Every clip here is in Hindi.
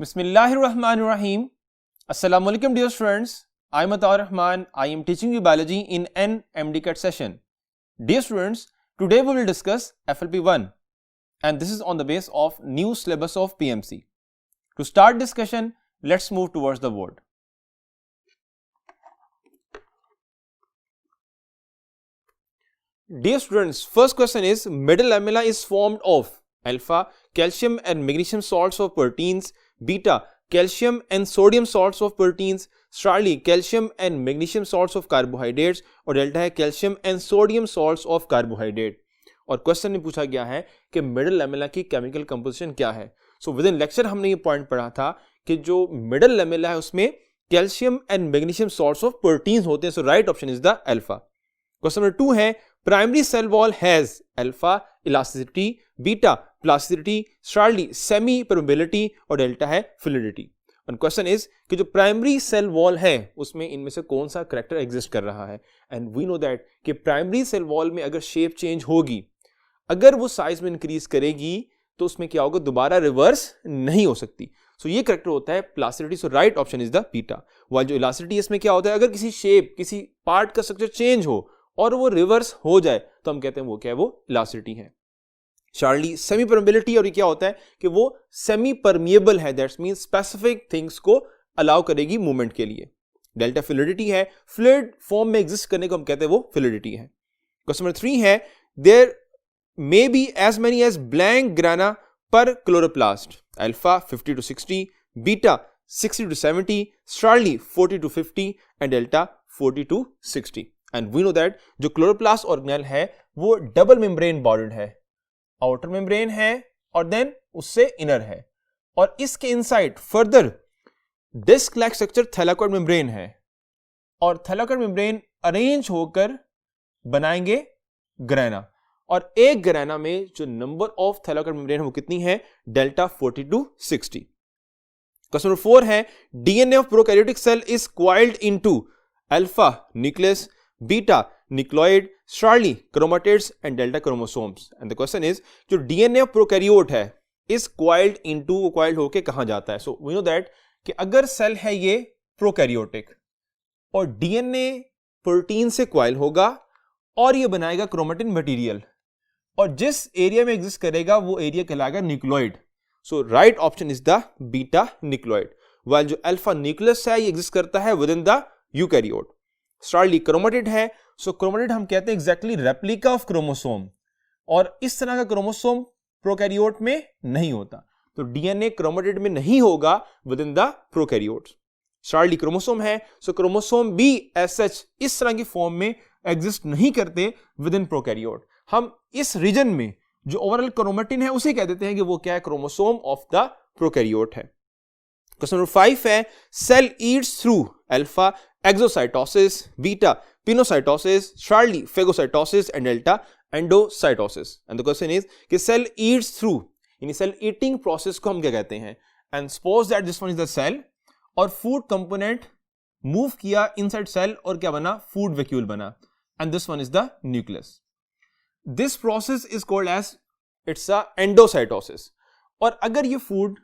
Bismillahirrahmanirrahim. Assalamu alaikum dear students. I am Atar Rahman. I am teaching you biology in an MDCAT session. Dear students, today we will discuss FLP1 and this is on the base of new syllabus of PMC. To start discussion, let's move towards the board. Dear students, first question is middle lamella is formed of alpha calcium and magnesium salts of proteins, beta calcium and sodium salts of proteins, Charlie calcium and magnesium salts of carbohydrates और डेल्टा है calcium and sodium salts of carbohydrate. और क्वेश्चन में पूछा गया है कि मिडल लैमेला की केमिकल कंपोजिशन क्या है. सो विद इन लेक्चर हमने ये पॉइंट पढ़ा था कि जो मिडल लैमेला है उसमें calcium and magnesium salts of proteins होते हैं. So right option is the alpha. Question number 2 है primary cell wall has alpha elasticity, beta plasticity, Charlie semi permeability और डेल्टा है फ्लूइडिटी. और क्वेश्चन इज कि जो प्राइमरी सेल वॉल है उसमें इनमें से कौन सा करैक्टर एग्जिस्ट कर रहा है. एंड वी नो दैट कि प्राइमरी सेल वॉल में अगर शेप चेंज होगी, अगर वो साइज में इंक्रीज करेगी तो उसमें क्या होगा, दोबारा रिवर्स नहीं हो सकती. सो ये करैक्टर होता है plasticity. So right option is the beta. While जो इलास्टिसिटी इसमें क्या होता है, अगर किसी शेप किसी पार्ट का स्ट्रक्चर चेंज हो और वो रिवर्स हो जाए तो हम कहते हैं वो क्या है, वो इलास्टिसिटी है. चार्ली सेमी परमेबिलिटी, और ये क्या होता है कि वो सेमी परमिएबल है, दैट्स मीन स्पेसिफिक थिंग्स को अलाउ करेगी मूवमेंट के लिए. डेल्टा फ्लूइडिटी है, फ्लूइड फॉर्म में एग्जिस्ट करने को हम कहते हैं वो फ्लूइडिटी है. क्वेश्चन नंबर 3 है there may be as many as blank grana per chloroplast, alpha 50 to 60, beta 60 to 70, Charlie 40 to 50 and delta 40 to 60. And we know that जो क्लोरोप्लास्ट ऑर्गेनेल है वो डबल मेम्ब्रेन बॉन्डेड है, आउटर मेम्ब्रेन है और देन उससे इनर है, और इसके inside further disc like structure thylakoid membrane है, और थैलाकोइड मेम्ब्रेन अरेंज होकर बनाएंगे ग्रैना, और एक ग्रैना में जो नंबर ऑफ थैलाकोइड मेम्ब्रेन है वो कितनी है, डेल्टा 40 to 60. क्वेश्चन नंबर 4 है DNA of prokaryotic cell is coiled into alpha nucleus, beta nucleoid, Charlie chromatids and delta chromosomes. And the question is जो डीएनए ऑफ प्रोकैरियोट है इज कॉइल्ड इनटू, वो कॉइल्ड होके कहां जाता है. सो वी नो दैट कि अगर सेल है ये प्रोकैरियोटिक और डीएनए प्रोटीन से कॉइल होगा और ये बनाएगा क्रोमेटिन मटेरियल, और जिस एरिया में एग्जिस्ट करेगा वो एरिया कहलाएगा nucleoid. So right option is the beta nucleoid. While जो अल्फा न्यूक्लियस है ये एग्जिस्ट करता है within the eukaryote. Charlie chromatid है, सो क्रोमेटिड हम कहते हैं एग्जैक्टली रेप्लिका ऑफ क्रोमोसोम, और इस तरह का क्रोमोसोम प्रोकैरियोट में नहीं होता, तो डीएनए क्रोमेटिड में नहीं होगा within the prokaryote. Charlie chromosome है, सो क्रोमोसोम भी एज सच इस तरह की फॉर्म में एग्जिस्ट नहीं करते विद इन प्रोकैरियोट. हम इस रीजन में जो ओवरऑल क्रोमेटिन है उसे कह देते हैं कि वो क्या है, क्रोमोसोम ऑफ द प्रोकैरियोट है. क्वेश्चन नंबर 5 है cell eats through alpha exocytosis, beta pinocytosis, Charlie phagocytosis and delta endocytosis. And the question is कि सेल ईट्स थ्रू, यानी सेल ईटिंग प्रोसेस को हम क्या कहते हैं. And suppose that this one is the cell और फूड कंपोनेंट मूव किया इनसाइड सेल और क्या बना, फूड वैक्यूल बना, and this one is the nucleus. This process is called as it's a endocytosis. और अगर ये फूड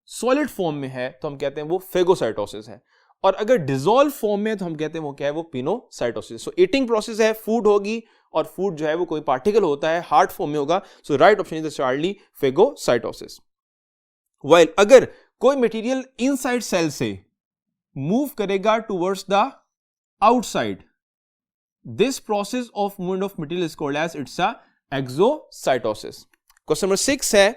सॉलिड फॉर्म में है तो हम कहते हैं वो फेगोसाइटोसिस है, और अगर डिसॉल्व फॉर्म में है तो हम कहते हैं वो क्या है, वो पिनोसाइटोसिस. सो ईटिंग प्रोसेस है, फूड होगी और फूड जो है वो कोई पार्टिकल होता है, हार्ड फॉर्म में होगा. So right option is the Charlie phagocytosis. While अगर कोई मटेरियल इनसाइड सेल से मूव करेगा towards the outside, this process of movement of material is called as it's a exocytosis. Question number 6 है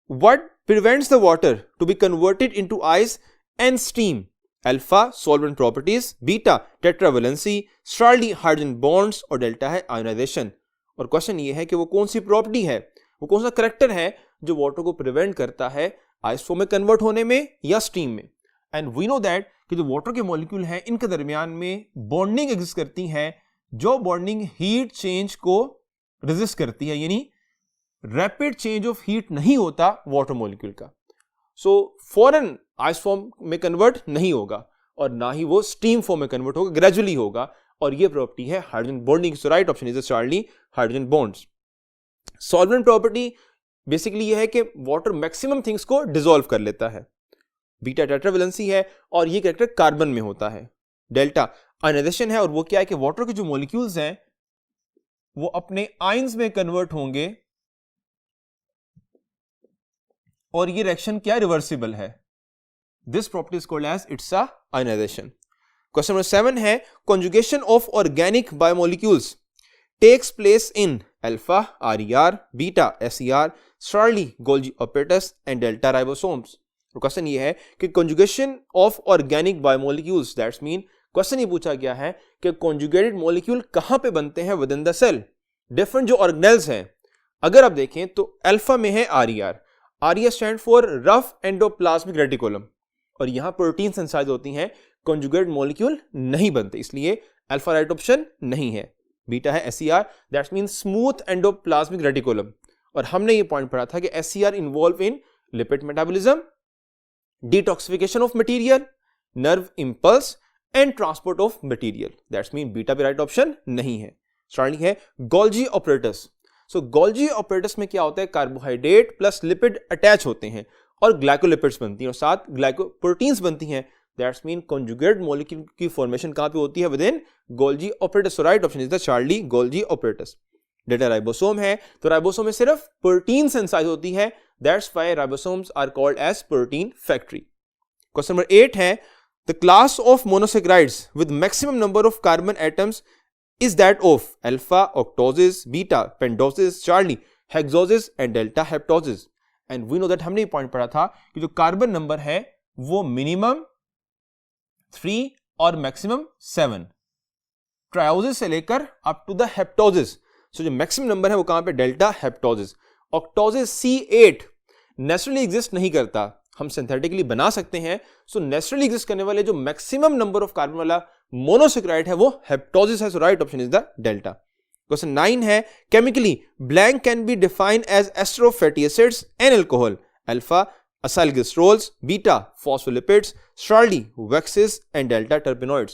what prevents the water to be converted into ice and steam, alpha solvent properties, beta tetravalency, Charlie hydrogen bonds और डेल्टा है आयोनाइजेशन. और क्वेश्चन ये है कि वो कौन सी प्रॉपर्टी है, वो कौन सा करैक्टर है जो वाटर को प्रिवेंट करता है आइस फॉर्म में कन्वर्ट होने में या स्टीम में. एंड वी नो दैट कि जो वाटर के मॉलिक्यूल हैं इनके दरमियान में बॉन्डिंग एग्जिस्ट करती है, जो बॉन्डिंग हीट चेंज को रेजिस्ट करती है, यानी रैपिड चेंज ऑफ हीट नहीं होता वाटर मॉलिक्यूल का. सो फॉरन आइस फॉर्म में कन्वर्ट नहीं होगा और ना ही वो स्टीम फॉर्म में कन्वर्ट होगा, ग्रेजुअली होगा, और ये प्रॉपर्टी है hydrogen bonding. So right option is Charlie hydrogen bonds. Solvent property basically ये है कि वाटर मैक्सिमम थिंग्स को डिसॉल्व कर लेता है। बीटा टेट्रावेलेंसी है और ये कैरेक्टर कार्बन में होता है। डेल्टा आयनाइजेशन है और वो क्या है कि वाटर के जो मॉलिक्यूल्स हैं वो अपने आयंस में कन्वर्ट होंगे और ये रिएक्शन क्या रिवर्सिबल है। This property is called as it's a ionization. Question number 7 है conjugation of organic biomolecules takes place in alpha RER, beta SER, Charlie Golgi apparatus and delta ribosomes। तो क्वेश्चन ये है कि conjugation of organic biomolecules, that's mean question ये पूछा गया है कि conjugated molecule कहां पे बनते हैं within the cell. Different जो ऑर्गेनेल्स हैं अगर आप देखें तो अल्फा में है RER, RER stand for rough endoplasmic reticulum और यहां प्रोटीन सिंथेसाइज होती हैं, conjugated मॉलिक्यूल नहीं बनते, इसलिए अल्फा राइट ऑप्शन नहीं है। बीटा है SER, that's mean smooth endoplasmic reticulum और हमने ये पॉइंट पढ़ा था कि SER involve in lipid metabolism, detoxification of material, nerve impulse and transport of material, that's mean beta भी राइट ऑप्शन नहीं है। स्टार्टिंग है गोल्जी ऑपरेटस। सो गोल्जी ऑपरेटस में क्या होता है, कार्बोहाइड्रेट प्लस लिपिड अटैच होते हैं और ग्लाइकोलिपिड्स बनती हैं और साथ ग्लाइकोप्रोटीन्स बनती हैं, दैट्स मीन conjugated molecule की फॉर्मेशन कहां पे होती है within Golgi apparatus. So right option is the Charlie Golgi apparatus. Delta ribosome है तो राइबोसोम में सिर्फ प्रोटीन सिंथेसाइज होती है, that's why ribosomes are called as protein factory. Question number 8 है the class of monosaccharides with maximum number of carbon atoms is that of alpha octoses, beta pentoses, Charlie hexoses and delta हेप्टोसिस। And we know that हमने ये पॉइंट पढ़ा था कि जो कार्बन नंबर है वो मिनिमम 3 और मैक्सिमम 7, ट्रायोसिस से लेकर अप टू द हेप्टोसिस। सो जो मैक्सिमम नंबर है वो कहां पे, डेल्टा हेप्टोसिस। ऑक्टोसिस C8 नेचुरली एग्जिस्ट नहीं करता, हम सिंथेटिकली बना सकते हैं। सो नेचुरली एग्जिस्ट करने वाले जो मैक्सिमम नंबर ऑफ कार्बन वाला मोनोसेक्राइड है वो हेप्टोसिस है। So right option is the delta. Question 9 है chemically blank can be defined as ester of fatty acids and alcohol, alpha acyl glycerols, beta phospholipids, Charlie waxes and delta terpenoids।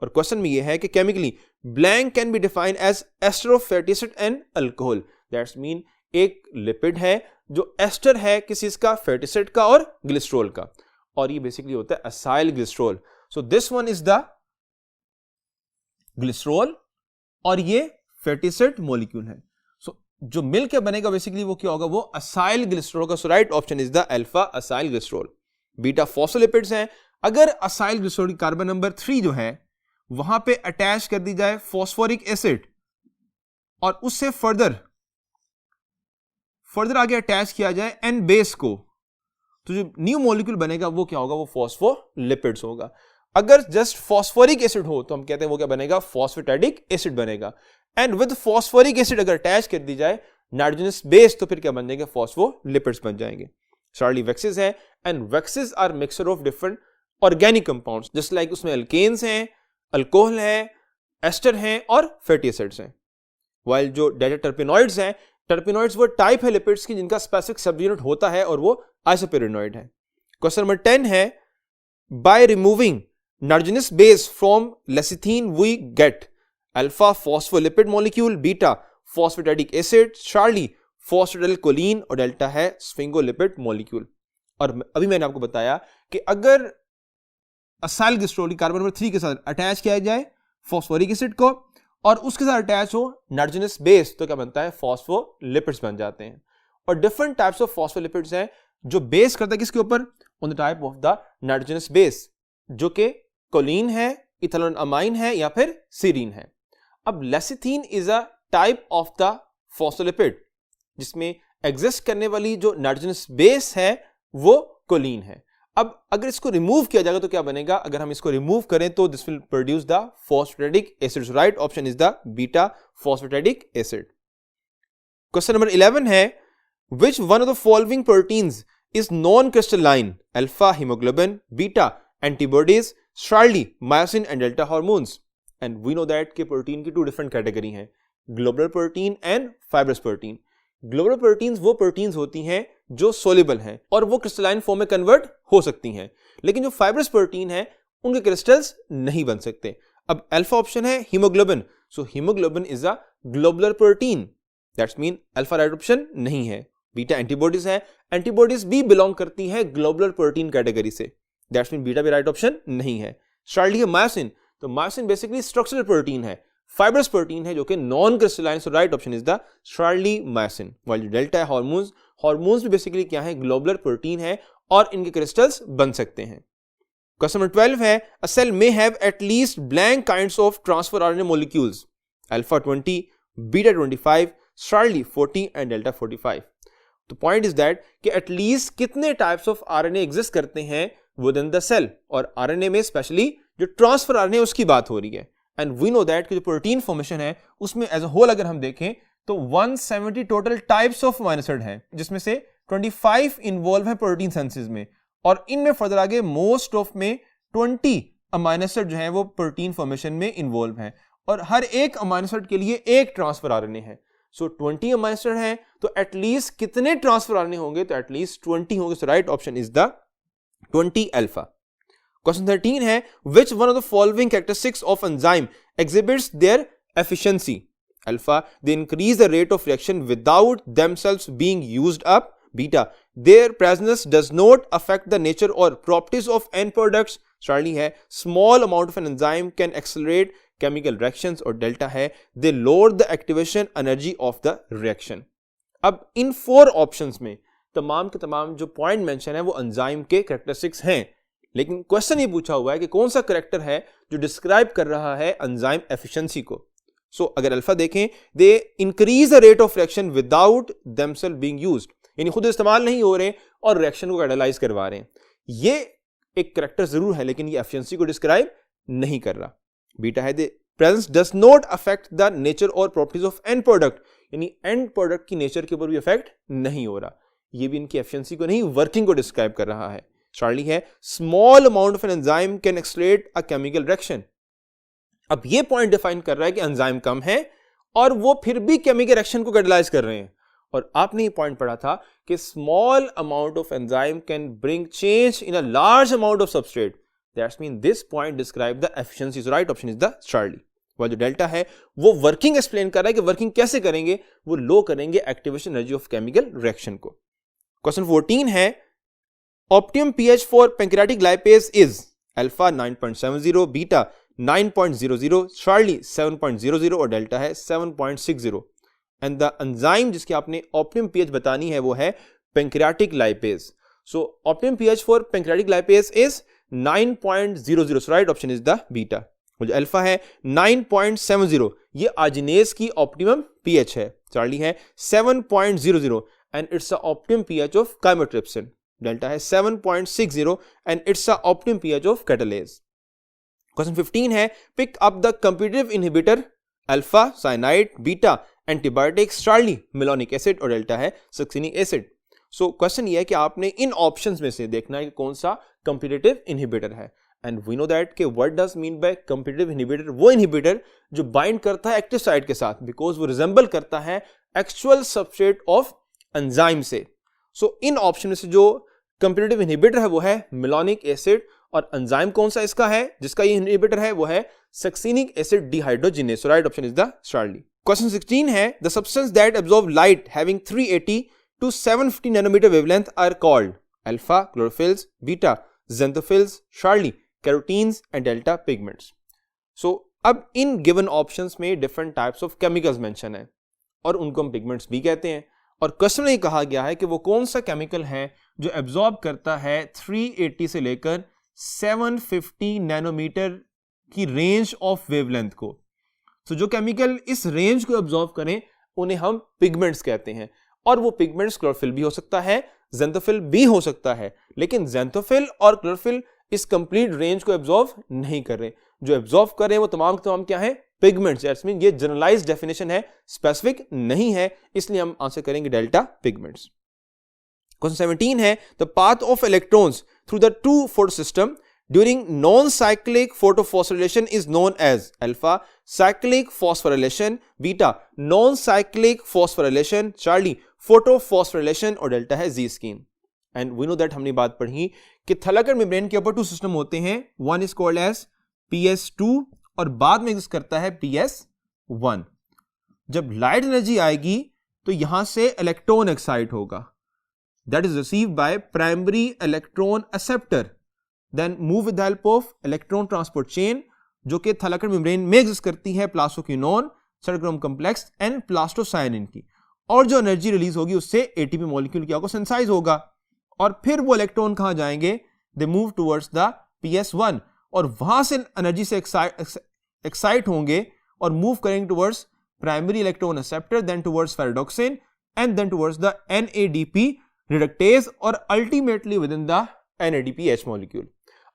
और क्वेश्चन में यह है कि chemically blank can be defined as ester of fatty acid and alcohol, that's mean एक लिपिड है जो एस्टर है किसी इसका, फैटी एसिड का और ग्लिसरॉल का, और ये बेसिकली होता है acyl glycerol. So this one is the glycerol और ये फैटी एसिड मॉलिक्यूल है। जो मिल के बनेगा बेसिकली वो क्या होगा, वो असाइल ग्लिसरॉल का। So right option is the alpha acyl glycerol. Beta phospholipids हैं, अगर असाइल ग्लिसरॉल की कार्बन नंबर 3 जो है वहां पे अटैच कर दी जाए फॉस्फोरिक एसिड और उससे फर्दर आगे अटैच किया जाए एन बेस को, तो जो न्यू मॉलिक्यूल बनेगा वो क्या होगा, वो फॉस्फोलिपिड्स होगा। अगर जस्ट फॉस्फोरिक एसिड हो तो हम कहते हैं वो क्या बनेगा, फॉस्फेटाइडिक एसिड बनेगा। एंड विद फॉस्फोरिक एसिड अगर अटैच कर दी जाए नाइट्रोजनस बेस तो फिर क्या बन जाएंगे, फॉस्फोलिपिड्स बन जाएंगे। चार्ली वैक्सेस है and waxes are mixture of different organic compounds, just like उसमें अल्केन्स हैं, अल्कोहल है, एस्टर हैं और फैटी एसिड्स हैं। वाइल जो डेल्टा टर्पेनॉइड्स हैं, टर्पेनॉइड्स वो टाइप है लिपिड्स की जिनका स्पेसिफिक सब यूनिट होता है और वो आइसोपेरिनॉइड है। क्वेश्चन नंबर 10 है by removing nitrogenous base from lecithin we get alpha phospholipid molecule, beta phosphatidic acid, Charlie phosphatidylcholine और डेल्टा है स्फिंगोलिपिड मॉलिक्यूल। और अभी मैंने आपको बताया कि अगर असाइल ग्लिसरॉल कार्बन नंबर 3 के साथ अटैच किया जाए फॉस्फोरिक एसिड को और उसके साथ अटैच हो नाइट्रोजनस बेस तो क्या बनता है, फॉस्फोलिपिड्स बन जाते हैं। और डिफरेंट टाइप्स ऑफ फॉस्फोलिपिड्स हैं जो बेस करता है किसके ऊपर, on the type of the nitrogenous base, जो कि कोलिन है, इथाइल अमाइन है या फिर सीरीन है। अब lecithin is a type of the phospholipid जिसमें एग्जिस्ट करने वाली जो नाइट्रोजनस बेस है वो कोलिन है। अब अगर इसको रिमूव किया जाएगा तो क्या बनेगा, अगर हम इसको रिमूव करें तो this will produce the phosphatidic acid. Right option is the beta phosphatidic acid. Question number 11 है which one of the following proteins is non crystalline, alpha haemoglobin, beta antibodies, Charlie myosin and delta hormones. And we know that के प्रोटीन की 2 डिफरेंट कैटेगरी हैं, globular protein and fibrous protein. Globular proteins वो प्रोटीन्स होती हैं जो सोल्यूबल हैं और वो क्रिस्टलाइन फॉर्म में कन्वर्ट हो सकती हैं, लेकिन जो फाइब्रस प्रोटीन है उनके क्रिस्टल्स नहीं बन सकते। अब अल्फा ऑप्शन है haemoglobin, so haemoglobin is a globular protein, that's mean alpha right option नहीं है। बीटा एंटीबॉडीज है, एंटीबॉडीज भी बिलोंग करती है ग्लोबुलर प्रोटीन कैटेगरी से, दैट्स मीन बीटा भी राइट ऑप्शन नहीं है। स्टार्टली है मायोसिन, तो मायोसिन बेसिकली स्ट्रक्चरल प्रोटीन है, फाइब्रस प्रोटीन है जो कि non crystalline, so right option is the स्टार्टली मायोसिन। वाइल जो डेल्टा है हार्मोन्स, हार्मोन्स भी बेसिकली क्या है, ग्लोबुलर प्रोटीन है और इनके क्रिस्टल्स बन सकते हैं। क्वेश्चन नंबर 12 है a cell may have at least blank kinds of transfer RNA molecules, alpha 20, beta 25, स्टार्टली 40 एंड डेल्टा 45। तो पॉइंट इज दैट कि एटलीस्ट कितने टाइप्स ऑफ आरएनए एग्जिस्ट करते हैं विद इन द सेल, और आरएनए में स्पेशली जो ट्रांसफर आरएनए उसकी बात हो रही है। एंड वी नो दैट कि जो प्रोटीन फॉर्मेशन है उसमें एज अ होल अगर हम देखें तो 170 total types of amino acid हैं, जिसमें से 25 इन्वॉल्व है प्रोटीन सिंथेसिस में, और इनमें फर्दर आगे मोस्ट ऑफ में 20 अमीनो एसिड जो है वो प्रोटीन फॉर्मेशन में इन्वॉल्व हैं, और हर एक अमीनो एसिड के लिए एक ट्रांसफर आरएनए है। सो 20 अमीनो एसिड हैं तो एटलीस्ट कितने ट्रांसफर आरएनए होंगे, तो एटलीस्ट 20 होंगे। So right option is the 20 alpha. Question 13 है which one of the following characteristics of enzyme exhibits their efficiency? Alpha, they increase the rate of reaction without themselves being used up. Beta, their presence does not affect the nature or properties of end products. Charlie है small amount of an enzyme can accelerate chemical reactions, और delta है they lower the activation energy of the reaction. अब इन 4 ऑप्शंस में तमाम के तमाम जो पॉइंट मेंशन है वो एंजाइम के कैरेक्टरिस्टिक्स हैं, लेकिन क्वेश्चन ये पूछा हुआ है कि कौन सा करेक्टर है जो डिस्क्राइब कर रहा है एंजाइम एफिशिएंसी को। सो अगर अल्फा देखें, they increase the rate of reaction without themselves being used, यानी खुद इस्तेमाल नहीं हो रहे और रिएक्शन को कैटालाइज करवा रहे हैं। ये एक करेक्टर जरूर है लेकिन ये एफिशिएंसी को डिस्क्राइब नहीं कर रहा। बीटा है the presence does not affect the nature और प्रॉपर्टीज ऑफ एंड प्रोडक्ट, यानी एंड प्रोडक्ट की नेचर के ऊपर भी इफेक्ट नहीं हो रहा। ये भी इनकी एफिशिएंसी को नहीं, वर्किंग को डिस्क्राइब कर रहा है। चार्ली है small amount of an enzyme can accelerate a chemical reaction. अब ये पॉइंट डिफाइन कर रहा है कि एंजाइम कम है और वो फिर भी केमिकल रिएक्शन को कैटलाइज कर रहे हैं, और आपने ये पॉइंट पढ़ा था कि small amount of enzyme can bring change in a large amount of substrate, that's mean this point describe the efficiency. So right option is the Charlie. जो डेल्टा है वो वर्किंग एक्सप्लेन कर रहा है कि वर्किंग कैसे करेंगे, वो लो करेंगे activation energy of chemical reaction को। क्वेश्चन 14 है optimum pH for pancreatic lipase is alpha 9.70, beta 9.00, Charlie 7.00 और डेल्टा है 7.60। एंड द एंजाइम जिसकी आपने ऑप्टिमम पीएच बतानी है वो है pancreatic lipase. So optimum pH for pancreatic lipase is 9.00, so right option is the beta. जो अल्फा है 9.70, ये आर्जिनेज की ऑप्टिमम पीएच है। चार्ली है 7.00 and it's the optimum pH of chymotrypsin. Delta है 7.60 and it's the optimum pH of catalase. Question 15 है pick up the competitive inhibitor alpha cyanide, beta antibiotics, Charlie malonic acid और डेल्टा है सक्सिनिक एसिड। सो क्वेश्चन ये है कि आपने इन ऑप्शंस में से देखना है कि कौन सा कॉम्पिटिटिव इनहिबिटर है। एंड वी नो दैट कि what does mean by competitive inhibitor, वो इनहिबिटर जो बाइंड करता है एक्टिव साइट के साथ, बिकॉज वो रिजेंबल करता है एक्चुअल सबस्ट्रेट ऑफ एंजाइम से। सो इन ऑप्शन में से जो कॉम्पिटिटिव इनहिबिटर है वो है मेलोनिक एसिड, और एंजाइम कौन सा इसका है जिसका ये इनहिबिटर है वो है succinic acid dehydrogenase. So right option is the Charlie. Question 16 है the substance that absorb light having 380 to 750 nanometer wavelength are called alpha chlorophylls, beta xanthophylls, Charlie carotenes and delta pigments. So अब इन गिवन ऑप्शंस में different types of chemicals mention है और उनको हम पिगमेंट्स भी कहते हैं, और क्वेश्चन में कहा गया है कि वो कौन सा केमिकल है जो एब्जॉर्ब करता है 380 से लेकर 750 नैनोमीटर की रेंज ऑफ वेवलेंथ को। तो जो केमिकल इस रेंज को एब्जॉर्ब करें उन्हें हम पिगमेंट्स कहते हैं, और वो पिगमेंट्स क्लोरोफिल भी हो सकता है, ज़ेंथोफिल भी हो सकता है, लेकिन ज़ेंथोफिल और क्लोरोफिल इस कंप्लीट रेंज को एब्जॉर्ब नहीं कर रहे। जो एब्जॉर्ब कर रहे हैं वो तमाम क्या है, पिगमेंट्स। दैट्स मीन ये जनरलाइज्ड डेफिनेशन है, स्पेसिफिक नहीं है, इसलिए हम आंसर करेंगे डेल्टा पिगमेंट्स। क्वेश्चन 17 है the path of electrons through the two photo system during non cyclic photophosphorylation is known as alpha cyclic phosphorylation, beta non cyclic phosphorylation, Charlie photophosphorylation और डेल्टा है Z scheme. And we know that हमने बात पढ़ी कि थैलेमर मेम्ब्रेन के ऊपर 2 सिस्टम होते हैं, one is called as PS2 और बाद में एग्जिस्ट करता है PS1। जब लाइट एनर्जी आएगी तो यहां से इलेक्ट्रॉन एक्साइट होगा, that is received by primary electron acceptor, then move with the help of electron transport chain जो कि थैलेकोइड मेम्ब्रेन में एग्जिस्ट करती है, plastoquinone, cytochrome complex and plastocyanin की, और जो एनर्जी रिलीज होगी उससे एटीपी मॉलिक्यूल क्या होगा, सिंथेसाइज होगा, और फिर वो इलेक्ट्रॉन कहां जाएंगे, they move towards the PS1 और वहां से एनर्जी से एक्साइट होंगे और मूव करेंगे towards primary electron acceptor, then towards ferredoxin and then towards the NADP reductase और ultimately within the NADPH molecule.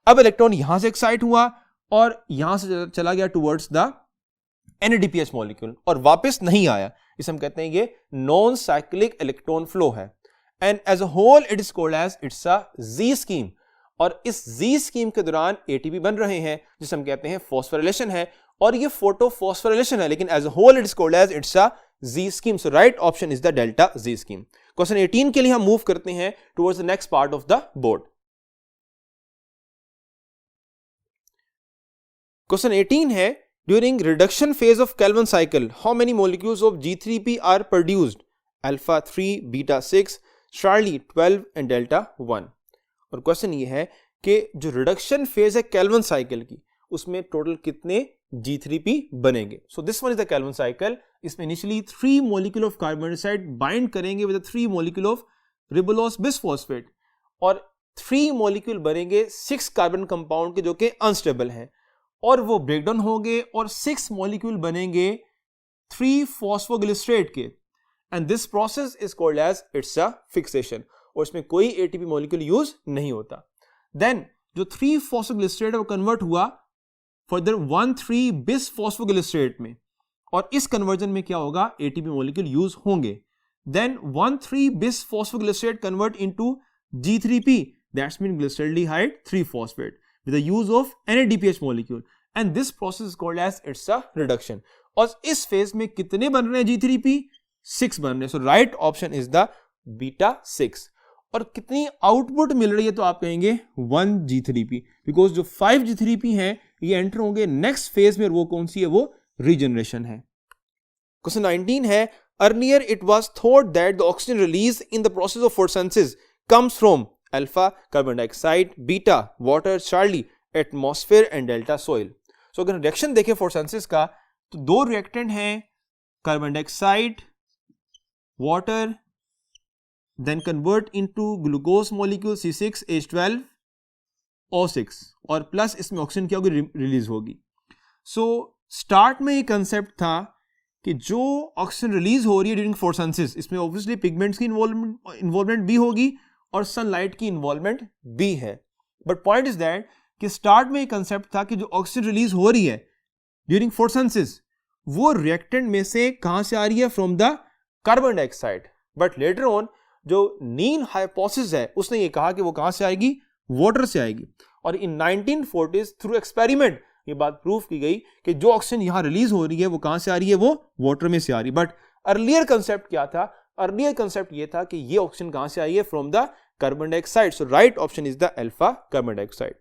अब इलेक्ट्रॉन यहां से एक्साइट हुआ और यहां से चला गया टुवर्ड्स द NADPH मॉलिक्यूल और वापस नहीं आया, इसे हम कहते हैं ये नॉन साइक्लिक इलेक्ट्रॉन फ्लो है, and as a whole it is called as it's a Z scheme. और इस Z स्कीम के दौरान ATP बन रहे हैं जिसे हम कहते हैं फॉस्फोरिलेशन है, और ये फोटोफॉस्फोरिलेशन है, लेकिन as a whole it is called as it's a Z scheme. So right option is the delta Z scheme. Question 18 के लिए हम मूव करते हैं towards the next part of the board. Question 18 है, during reduction phase of Calvin cycle how many molecules of G3P are produced, alpha 3, beta 6, Charlie 12 and delta 1। और क्वेश्चन ये है कि जो रिडक्शन फेज है केल्विन साइकिल की उसमें टोटल कितने G3P बनेंगे। So this one is the Calvin cycle. इसमें initially 3 molecule of carbon dioxide bind करेंगे with 3 molecule of ribulose bisphosphate और 3 मॉलिक्यूल बनेंगे 6 कार्बन कंपाउंड के जो कि अनस्टेबल हैं, और वो ब्रेकडाउन होंगे और 6 मॉलिक्यूल बनेंगे 3 फॉस्फोग्लिसरेट के, and this process is called as it's a fixation, और इसमें कोई ATP मॉलिक्यूल यूज नहीं होता। देन जो 3 फॉस्फोग्लिसरेट है वो कन्वर्ट हुआ फर्दर 1,3 बिसफॉस्फोग्लिसरेट में, और इस कन्वर्जन में क्या होगा, ATP मॉलिक्यूल यूज होंगे। Then 1,3 bisphosphoglycerate convert into G3P, that's mean glyceraldehyde 3 phosphate with the use of NADPH molecule, and this process is called as it's a reduction। और इस फेज में कितने बन रहे हैं G3P, 6 बन रहे हैं। So right option is the beta 6। और कितनी आउटपुट मिल रही है, तो आप कहेंगे 1 G3P, बिकॉज जो 5 G3P हैं ये एंटर होंगे नेक्स्ट फेज में, वो कौन सी है, वो रीजनरेशन है। क्वेश्चन 19 है, earlier it was thought that the oxygen release in the process of photosynthesis comes from alpha carbon dioxide, beta water, Charlie atmosphere and delta soil. So अगर रिएक्शन देखें फोटोसिंथेसिस का तो 2 रिएक्टेंट हैं, carbon dioxide, water, then convert into glucose molecule C6H12O6 और प्लस इसमें ऑक्सीजन क्या होगी, रिलीज होगी। सो स्टार्ट में ये कंसेप्ट था कि जो ऑक्सीजन रिलीज हो रही है ड्यूरिंग फोटोसिंथेसिस इसमें ऑब्वियसली पिगमेंट्स की इन्वॉल्वमेंट भी होगी और सनलाइट की इन्वॉल्वमेंट भी है, बट पॉइंट इज दैट कि स्टार्ट में ये कंसेप्ट था कि जो ऑक्सीजन रिलीज हो रही है ड्यूरिंग फोटोसिंथेसिस वो रिएक्टेंट में से कहां से आ रही है, from the carbon dioxide. But later on जो नील हाइपोथेसिस है उसने ये कहा कि वो कहां से आएगी, वाटर से आएगी, और इन 1940s थ्रू एक्सपेरिमेंट ये बात प्रूव की गई कि जो ऑक्सीजन यहां रिलीज हो रही है वो कहां से आ रही है, वो वाटर में से आ रही है। बट अर्लियर कंसेप्ट क्या था, अर्लियर कंसेप्ट ये था कि ये ऑक्सीजन कहां से आई है, from the carbon dioxide. So right option is the alpha carbon dioxide.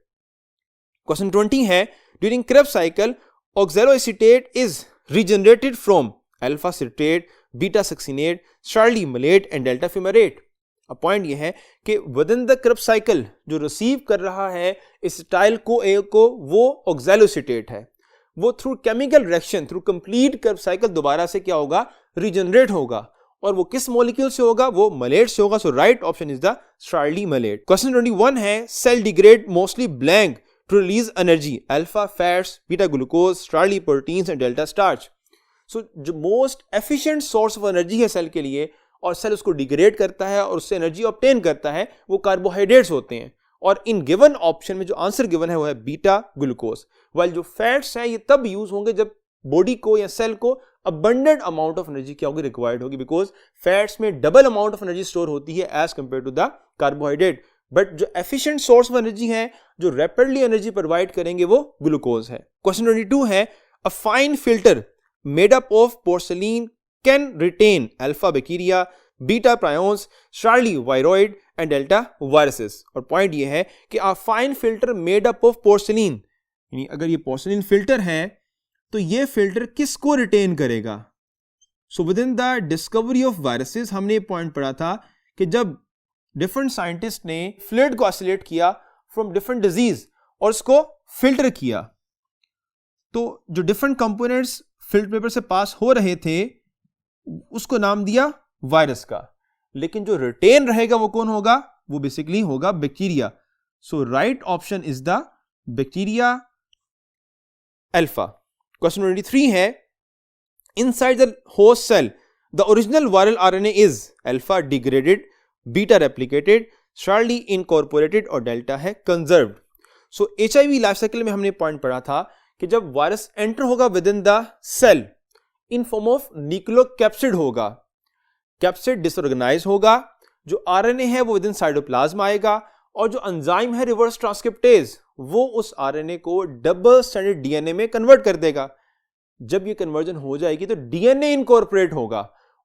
Question 20 है, during Krebs cycle oxaloacetate is regenerated from alpha citrate, beta succinate, Charlie malate and delta fumarate. अब पॉइंट ये है कि within the Krebs cycle जो रिसीव कर रहा है एसिटाइल को वो ऑक्सैलोएसीटेट है, वो through chemical reaction through complete Krebs cycle दोबारा से क्या होगा, रीजनरेट होगा, और वो किस मॉलिक्यूल से होगा, वो मलेट से होगा। So right option is the Charlie malate. Question 21 है, cell degrade mostly blank to release energy, alpha fats, beta glucose, Charlie proteins and delta starch. So जो most efficient source of energy है सेल के लिए और सेल उसको डिग्रेड करता है और उससे एनर्जी ऑब्टेन करता है, वो कार्बोहाइड्रेट्स होते हैं, और इन गिवन ऑप्शन में जो आंसर गिवन है वो है बीटा ग्लूकोज। वाइल जो फैट्स हैं ये तब यूज होंगे जब बॉडी को या सेल को अबंडेंट अमाउंट ऑफ एनर्जी क्या होगी, रिक्वायर्ड होगी, बिकॉज फैट्स में double amount of energy store होती है as compare to the carbohydrate. But जो एफिशिएंट सोर्स ऑफ एनर्जी है, जो रैपिडली एनर्जी प्रोवाइड करेंगे, वो ग्लूकोज है। क्वेश्चन 22 है, a fine filter made up of porcelain can retain alpha bacteria, beta prions, Charlie viroid and delta viruses. और पॉइंट ये है कि a fine filter made up of porcelain, यानी अगर ये पोर्सलिन फिल्टर है तो ये फिल्टर किसको रिटेन करेगा, so with in the discovery of viruses हमने पॉइंट पढ़ा था कि जब डिफरेंट साइंटिस्ट ने फ्लूइड को आइसोलेट किया फ्रॉम डिफरेंट डिजीज और उसको फिल्टर किया, तो जो डिफरेंट कंपोनेंट्स फिल्टर पेपर से पास हो रहे थे उसको नाम दिया वायरस का, लेकिन जो रिटेन रहेगा वो कौन होगा? वो बेसिकली होगा bacteria. So right option is the bacteria alpha. Question 23 है, inside the host cell the original viral RNA is alpha degraded, beta replicated, Charlie incorporated और डेल्टा है conserved. So HIV life cycle में हमने पॉइंट पढ़ा था कि जब वायरस एंटर होगा within the cell in form of nucleocapsid होगा, कैप्सिड डिसऑर्गेनाइज होगा, जो आरएनए है वो विद इन साइटोप्लाज्म आएगा और जो एंजाइम है रिवर्स ट्रांसक्रिप्टेज वो उस आरएनए को डबल स्ट्रैंडेड डीएनए में कन्वर्ट कर देगा। जब ये कन्वर्जन हो जाएगी तो डीएनए इनकॉर्पोरेट होगा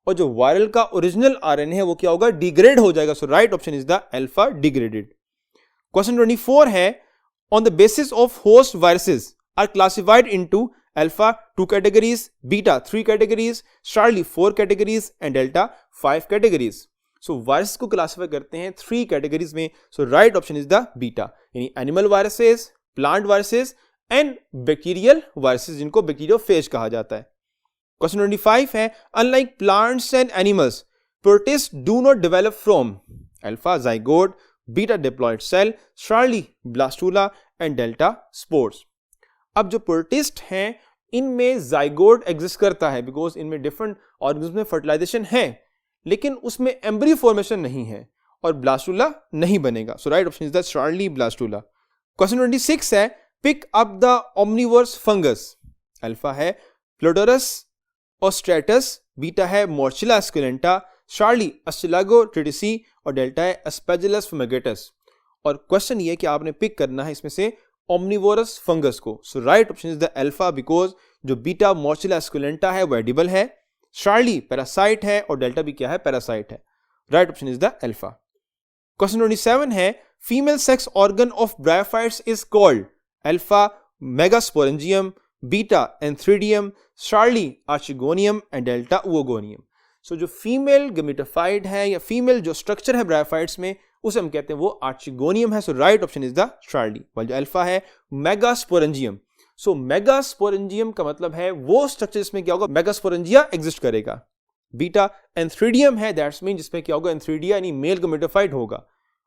और जो वायरल का ओरिजिनल आरएनए है वो क्या होगा? डिग्रेड हो जाएगा। So right option is the alpha degraded. Question 24 है, on the basis of host viruses are classified into alpha 2 categories, beta 3 categories, Charlie 4 categories and delta 5 categories. So virus को क्लासिफाई करते हैं 3 कैटेगरीज में। So right option is the beta, यानी animal viruses, plant viruses and bacterial viruses, जिनको बैक्टीरियोफेज कहा जाता है। क्वेश्चन 25 है, unlike plants and animals protist do not develop from alpha zygote, beta diploid cell, Charlie blastula and delta spores. अब जो प्रोटिस्ट हैं इनमें जाइगोट एग्जिस्ट करता है बिकॉज इनमें डिफरेंट ऑर्गेनिज्म में फर्टिलाइजेशन है, लेकिन उसमें एम्ब्रियो फॉर्मेशन नहीं है और ब्लास्टुला नहीं बनेगा। So right option is the Charlie blastula. Question 26 है, pick up the omnivorous fungus. Alpha है प्लोडोरस ऑस्ट्रेटस, बीटा है मोर्चिला एस्कुलेंटा, शार्ली अस्टिलागोट्रिटिसी और डेल्टा है एस्पेजिलस फुमिगेटस। और क्वेश्चन ये कि आपने पिक करना है इसमें से ओमनिवोरस फंगस को। So right option is the alpha because जो बीटा मोर्चिला एस्कुलेंटा है वो एडिबल है, शार्ली पैरासाइट है और डेल्टा भी क्या है? पैरासाइट है। Right option is the alpha. Question 27 है, female sex organ of bryophytes is called alpha megasporangium, beta antheridium, Charlie archegonium and delta oogonium. So जो फीमेल गमीटोफाइट है या फीमेल जो स्ट्रक्चर है ब्रायोफाइट्स में उसे हम कहते हैं वो आर्चिगोनियम है। So right option is the Charlie, while जो अल्फा है मेगास्पोरेंजियम। सो मेगास्पोरेंजियम का मतलब है वो स्ट्रक्चर जिसमें क्या होगा? मेगास्पोरेंजिया एग्जिस्ट करेगा। बीटा एंथ्रीडियम है, दैट्स मीन जिसमें क्या होगा? एंथ्रीडिया यानी मेल गमीटोफाइट होगा।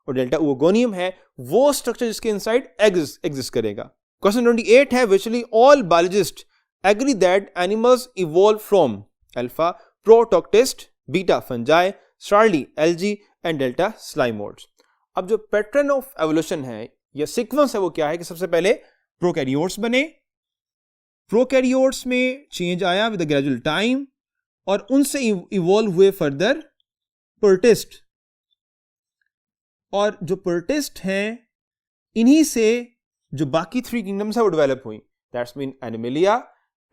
और डेल्टा ओगोनियम है वो स्ट्रक्चर जिसके इनसाइड एग्जिस्ट करेगा। क्वेश्चन 28 है, virtually all biologists agree that animals evolved from alpha protoctist, beta fungi, शार्ली algae and delta slimodes। अब जो पैटर्न ऑफ एवोल्यूशन है या सीक्वेंस है वो क्या है कि सबसे पहले प्रोकैरियोट्स बने, प्रोकैरियोट्स में चेंज आया विद ग्रेजुअल टाइम और उनसे इवॉल्व हुए फर्दर प्रोटिस्ट, और जो प्रोटिस्ट हैं इन्हीं से जो बाकी 3 किंगडम्स है वो डेवलप हुई, that's mean Animalia,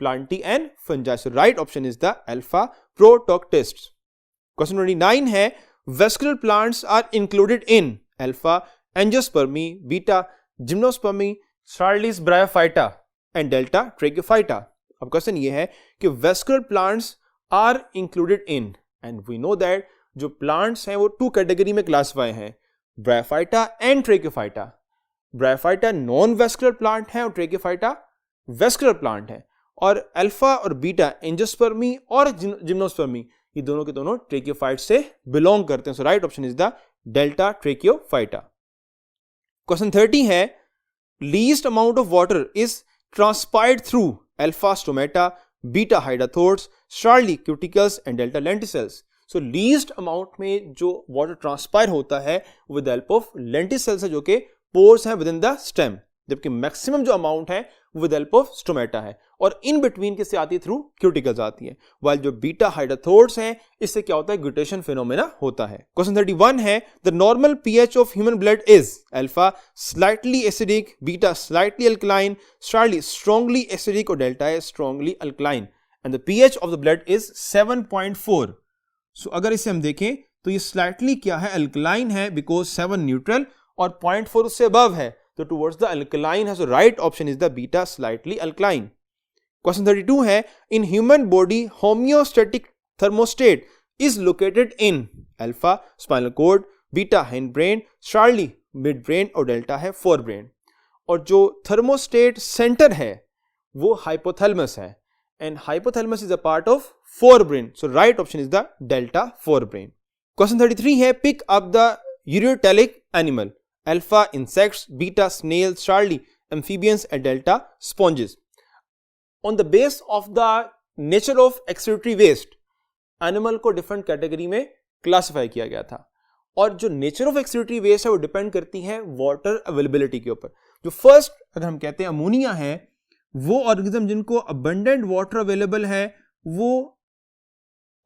Plantae and Fungi. So right option is the alpha protoctist. Question 29 है, vascular plants are included in alpha Angiospermae, beta Gymnospermae, Charlie's Bryophyta and delta Tracheophyta. अब क्वेश्चन ये है कि vascular plants are included in, and we know that जो प्लांट्स हैं वो 2 कैटेगरी में क्लासिफाई हैं, Bryophyta and Tracheophyta. Bryophyta non vascular plant है और ट्रेकोफाइटा वेस्कुलर प्लांट है, और अल्फा और बीटा एंजियोस्पर्मी और जिम्नोस्पर्मी ये दोनों के दोनों ट्रेकोफाइट से बिलोंग करते हैं। So right option is the delta Tracheophyta. Question 30 है, least amount of water is transpired through alpha stomata, beta hydathodes, Charlie cuticles and delta lenticels. So least amount में जो वाटर ट्रांसपायर होता है विद हेल्प ऑफ लेंटिसेल्स है जो कि पोर्स हैं विद इन द स्टेम, जबकि मैक्सिमम जो अमाउंट है विद हेल्प ऑफ स्टोमेटा है, और इन बिटवीन किससे आती है? थ्रू क्यूटिकल्स आती है। वाइल जो बीटा हाइडाथोर्स हैं इससे क्या होता है? ग्लूटेशन फिनोमेना होता है। क्वेश्चन 31 है, the normal pH of human blood is alpha slightly acidic, beta slightly alkaline, शार्ली strongly acidic और डेल्टा है strongly alkaline, and the pH of the blood is 7.4। सो अगर इसे हम देखें तो ये स्लाइटली क्या है? अल्कलाइन है बिकॉज 7 न्यूट्रल और 0.4 उससे अबव है तो टुवर्ड्स द अल्कलाइन है। So right option is the beta slightly alkaline. Question 32 है, in human body homeostatic thermostat is located in alpha spinal cord, beta hindbrain, Charlie midbrain और delta है forebrain. और जो thermostat center है वो hypothalamus है and hypothalamus is a part of forebrain. So right option is the delta forebrain. Question 33 है pick up the ureteric animal. Alpha insects, beta snails, Charlie amphibians and delta sponges. On the base of the nature of excretory waste, animal को डिफरेंट कैटेगरी में क्लासिफाई किया गया था और जो नेचर ऑफ एक्सक्रीटरी वेस्ट है वो डिपेंड करती है वाटर अवेलेबिलिटी के ऊपर. जो फर्स्ट अगर हम कहते हैं अमोनिया है, वो ऑर्गेनिज्म जिनको अबंडेंट वाटर अवेलेबल है वो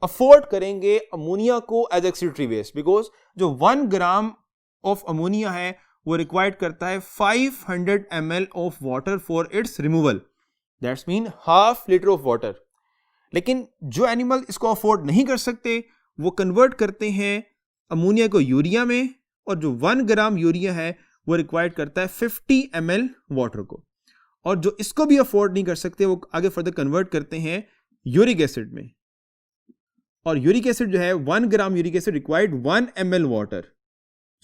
अफोर्ड करेंगे अमोनिया को एज एक्सक्रीटरी वेस्ट, बिकॉज जो 1 ग्राम ऑफ अमोनिया है वो रिक्वायर्ड करता है 500 ml of water for its removal. That's mean half litre of water. लेकिन जो एनिमल इसको अफोर्ड नहीं कर सकते वो कन्वर्ट करते हैं अमोनिया को यूरिया में, और जो 1 ग्राम यूरिया है वो रिक्वायर्ड करता है 50 ml वाटर को. और जो इसको भी अफोर्ड नहीं कर सकते वो आगे फर्दर कन्वर्ट करते हैं यूरिक एसिड में, और यूरिक एसिड जो है 1 gram uric acid required 1 ml water.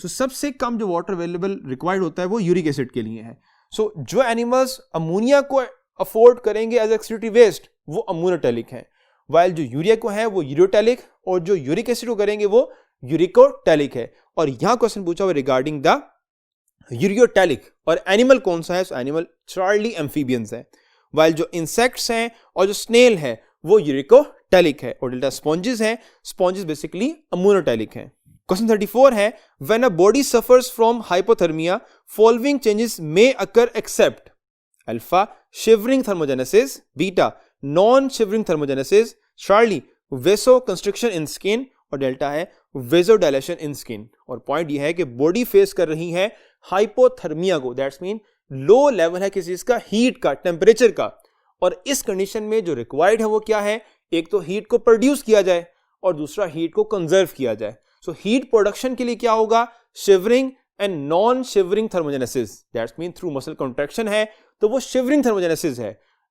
So सबसे कम जो वाटर अवेलेबल रिक्वायर्ड होता है वो यूरिक एसिड के लिए है. सो जो एनिमल्स अमोनिया को अफोर्ड करेंगे एज एक्सक्रीटरी वेस्ट वो अमोनोटेलिक है, वाइल जो यूरिया को है वो यूरोटेलिक, और जो यूरिक एसिड को करेंगे वो यूरिकोटेलिक है. और यहां क्वेश्चन पूछा हुआ रिगार्डिंग द यूरियोटेलिक, और एनिमल कौन सा है? सो एनिमल चार्ली एम्फीबियंस है, वाइल जो इंसेक्ट्स हैं और जो स्नेल है वो यूरिकोटेलिक है, और डेल्टा स्पॉन्जेस हैं, स्पॉन्जेस बेसिकली अमोनोटेलिक है. क्वेश्चन 34 है when a body suffers from hypothermia following changes may occur except alpha shivering thermogenesis, beta non shivering thermogenesis, Charlie vasoconstriction in skin, और डेल्टा है वेजोडाइलेशन इन स्किन. और पॉइंट ये है कि बॉडी फेस कर रही है हाइपोथर्मिया को, दैट्स मीन लो लेवल है किसी चीज का, हीट का, टेम्परेचर का, और इस कंडीशन में जो रिक्वायर्ड है वो क्या है? एक तो हीट को प्रोड्यूस किया जाए और दूसरा हीट को कंजर्व किया जाए. सो हीट प्रोडक्शन के लिए क्या होगा? Shivering and non shivering thermogenesis, that's mean through muscle contraction है तो वो शिवरिंग थर्मोजेनेसिस है,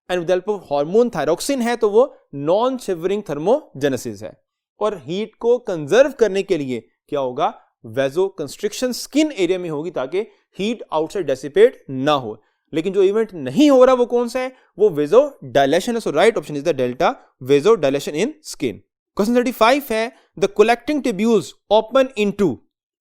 and with help of hormone thyroxine है तो वो नॉन शिवरिंग थर्मोजेनेसिस है. और हीट को कंजर्व करने के लिए क्या होगा? वेजो कंस्ट्रिक्शन स्किन एरिया में होगी ताकि हीट आउटसाइड डेसिपेट ना हो. लेकिन जो इवेंट नहीं हो रहा वो कौन सा है? वो वेजो डायलेशन है. So right option is the delta vasodilation in skin. Question 35 है the collecting tubules open into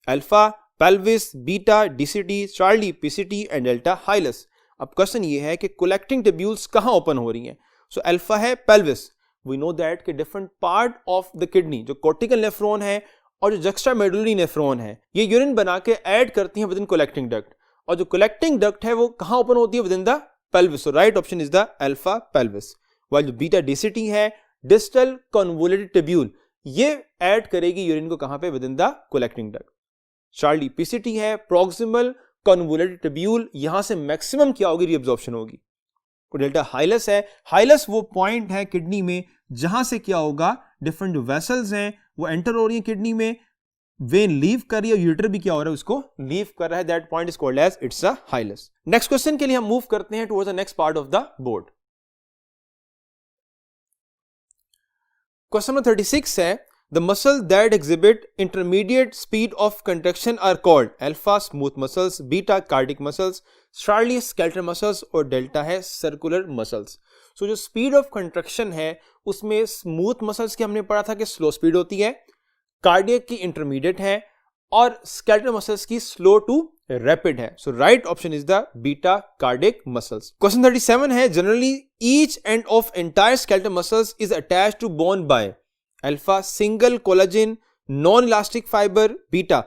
alpha pelvis, beta DCT, Charlie PCT and delta hilus. अब क्वेश्चन ये है कि कलेक्टिंग ट्यूब्यूल्स कहां ओपन हो रही हैं? सो अल्फा है पेल्विस. वी नो दैट कि different part of the kidney जो कोर्टिकल नेफ्रॉन है और जो जक्स्ट्रामेडुलरी नेफ्रॉन है ये यूरिन बना के ऐड करती हैं विद इन कलेक्टिंग डक्ट, और जो कलेक्टिंग डक्ट है वो कहां ओपन होती है? Within the pelvis. So right option is the alpha pelvis. While जो बीटा डीसीटी है डिस्टल कन्वोल्यूटेड ट्यूब्यूल, ये ऐड करेगी यूरिन को कहां पे? With in the collecting duct. Charlie PCT है प्रोक्सिमल कन्वोल्यूटेड ट्यूब्यूल, यहां से मैक्सिमम क्या होगी? रीअब्जॉर्प्शन होगी. डेल्टा हाइलस है, हाइलस वो पॉइंट है किडनी में जहां से क्या होगा? डिफरेंट जो वेसल्स हैं वो एंटर हो रही है किडनी में, वेन लीव कर रही है, यूरिटर भी क्या हो रहा है? उसको लीव कर रहा है. That point is called as it's a hilus. Next question के लिए हम मूव करते हैं towards the next part of the board. Question number 36 है the muscles that exhibit intermediate speed of contraction are called alpha smooth muscles, beta cardiac muscles, Charlie skeletal muscles और delta है circular muscles. So जो speed of contraction है उसमें smooth muscles की हमने पढ़ा था कि slow speed होती है, cardiac की intermediate है और skeletal muscles की slow to rapid है. So right option is the beta cardiac muscles. Question 37 है generally each end of entire skeletal muscles is attached to bone by alpha single collagen non elastic fiber, beta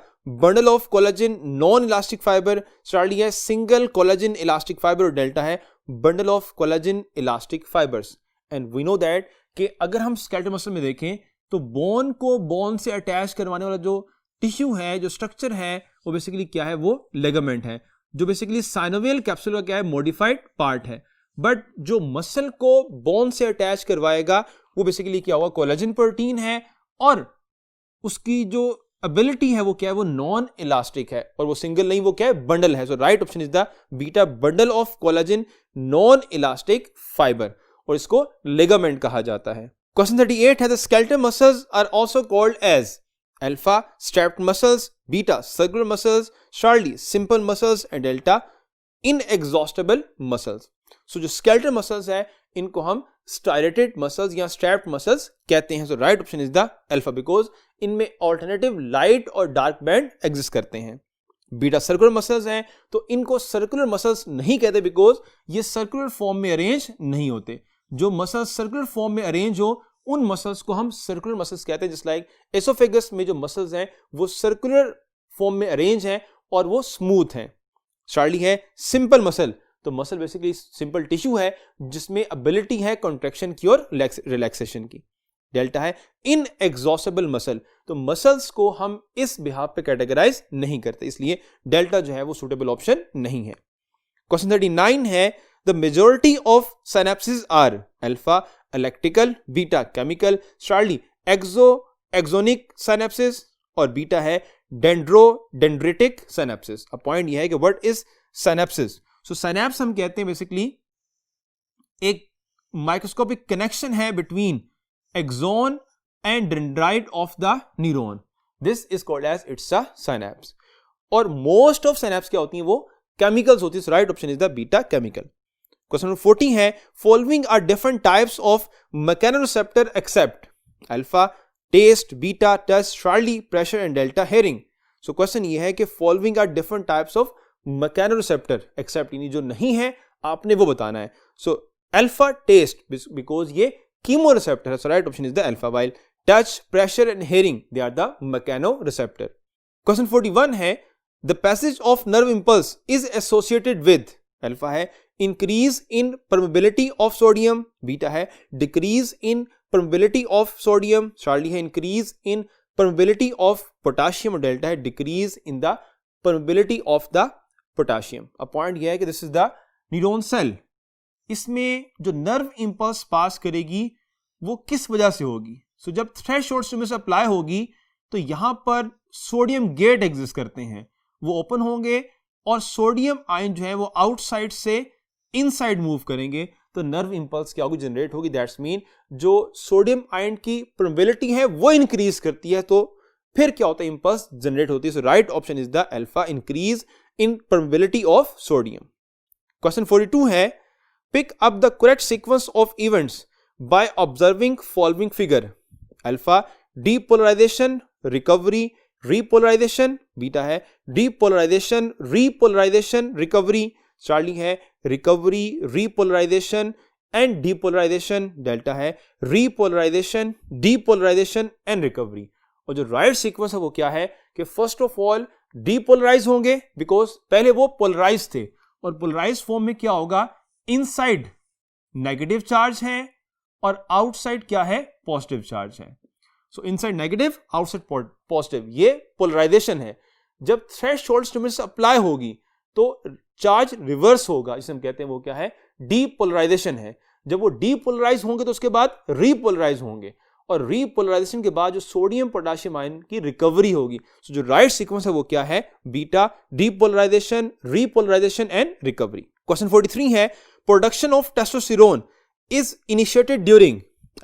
bundle of collagen non elastic fiber, Charlie है single collagen elastic fiber और delta है bundle of collagen elastic fibers. And we know that कि अगर हम skeletal muscle में देखें तो बोन को बोन से अटैच करवाने वाला जो टिश्यू है, जो स्ट्रक्चर है वो बेसिकली क्या है? वो लेगामेंट है, जो बेसिकली साइनोवियल कैप्सूल का क्या है? मॉडिफाइड पार्ट है. बट जो मसल को बोन से अटैच करवाएगा वो बेसिकली क्या होगा? कोलेजन प्रोटीन है, और उसकी जो एबिलिटी है वो क्या है? वो नॉन इलास्टिक है, और वो सिंगल नहीं, वो क्या है? बंडल है. So right option is the beta bundle of collagen non elastic fibre, और इसको लिगामेंट कहा जाता है. Question 38 है the skeletal muscles are also called as alpha strapped muscles, beta circular muscles, Charlie simple muscles and delta inexhaustible muscles. So जो skeletal muscles है इनको हम striated muscles या strapped muscles कहते हैं. So right option is the alpha because इनमें alternative light और dark band exist करते हैं. बीटा सर्कुलर मसल्स हैं तो इनको सर्कुलर मसल्स नहीं कहते बिकॉज ये सर्कुलर फॉर्म में अरेंज नहीं होते. जो मसल्स सर्कुलर फॉर्म में अरेंज हो उन मसल्स को हम सर्कुलर मसल्स कहते हैं. जस्ट लाइक एसोफेगस में जो मसल्स हैं वो सर्कुलर फॉर्म में अरेंज हैं और वो स्मूथ हैं. चार्ली है सिंपल मसल, तो मसल बेसिकली सिंपल टिश्यू है जिसमें एबिलिटी है कॉन्ट्रैक्शन की और रिलैक्सेशन की. डेल्टा है इनएग्जॉस्टेबल मसल, तो मसल्स को हम इस बिहाफ पे कैटेगराइज नहीं करते, इसलिए डेल्टा जो है वो सूटेबल ऑप्शन नहीं है. क्वेश्चन 39 है the majority of synapsis are alpha electrical, beta chemical, Charlie axonic synapsis और बीटा है डेंड्रिटिक सिनेप्सिस. अब पॉइंट यह है कि what is synapsis. So synapse हम कहते हैं बेसिकली एक माइक्रोस्कोपिक कनेक्शन है between axon and dendrite of the neuron. This is called as it's a synapse. और most of synapse क्या होती हैं वो chemicals होती है. So right option is the beta chemical. Question number 40 है following are different types of mechanoreceptor except alpha taste, beta touch, Charlie pressure and delta hearing. So question ये है कि following are different types of mechanoreceptor except यानी जो नहीं है आपने वो बताना है. So alpha taste because ये chemoreceptor, so right option is the alpha, while touch, pressure and hearing they are the mechanoreceptor. Question 41 है the passage of nerve impulse is associated with alpha है increase in permeability of sodium, beta है decrease in permeability of sodium, Charlie है increase in permeability of potassium और delta है decrease in the permeability of the potassium. अब पॉइंट यह है कि this is the neuron cell. इसमें जो नर्व इंपल्स पास करेगी वो किस वजह से होगी. सो जब थ्रेशोल्ड स्टिमुलस अप्लाई होगी तो यहां पर सोडियम गेट एग्जिस्ट करते हैं, वो ओपन होंगे और सोडियम आयन जो है वो आउटसाइड से इनसाइड मूव करेंगे तो नर्व इंपल्स क्या होगी जनरेट होगी. दैट्स मीन जो सोडियम आयन की प्रोबेबिलिटी है वो इंक्रीज करती है तो फिर क्या होता है इंपल्स जनरेट होती है. So right option is the alpha increase in probability of sodium. Question 42 है pick up the correct sequence of events by observing following figure. Alpha depolarization, recovery, repolarization, beta है depolarization, repolarization, recovery, Charlie है recovery, repolarization and depolarization, delta है repolarization, depolarization and recovery. और जो right sequence है वो क्या है कि first of all depolarize होंगे because पहले वो polarized थे और polarized form में क्या होगा इनसाइड नेगेटिव चार्ज है और आउटसाइड क्या है पॉजिटिव चार्ज है. सो इनसाइड नेगेटिव आउटसाइड पॉजिटिव ये पोलराइजेशन है. जब थ्रेशोल्ड स्टिमुलस अप्लाई होगी तो चार्ज रिवर्स होगा, जिसे हम कहते हैं वो क्या है डीपोलराइजेशन है. जब वो डीपोलराइज होंगे तो उसके बाद रीपोलराइज होंगे और रीपोलराइजेशन के बाद जो सोडियम पोटेशियम आयन की रिकवरी होगी. सो जो राइट सीक्वेंस है वो क्या है beta depolarization, repolarization and recovery. Question 43 है production of testosterone is initiated during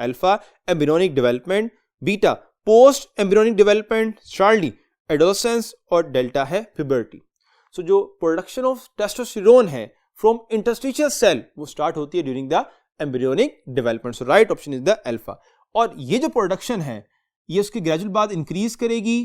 alpha embryonic development, beta post embryonic development, Charlie adolescence और delta है puberty. So जो production of testosterone है from interstitial cell वो start होती है during the embryonic development. So right option is the alpha. और ये जो production है ये उसके gradual बाद increase करेगी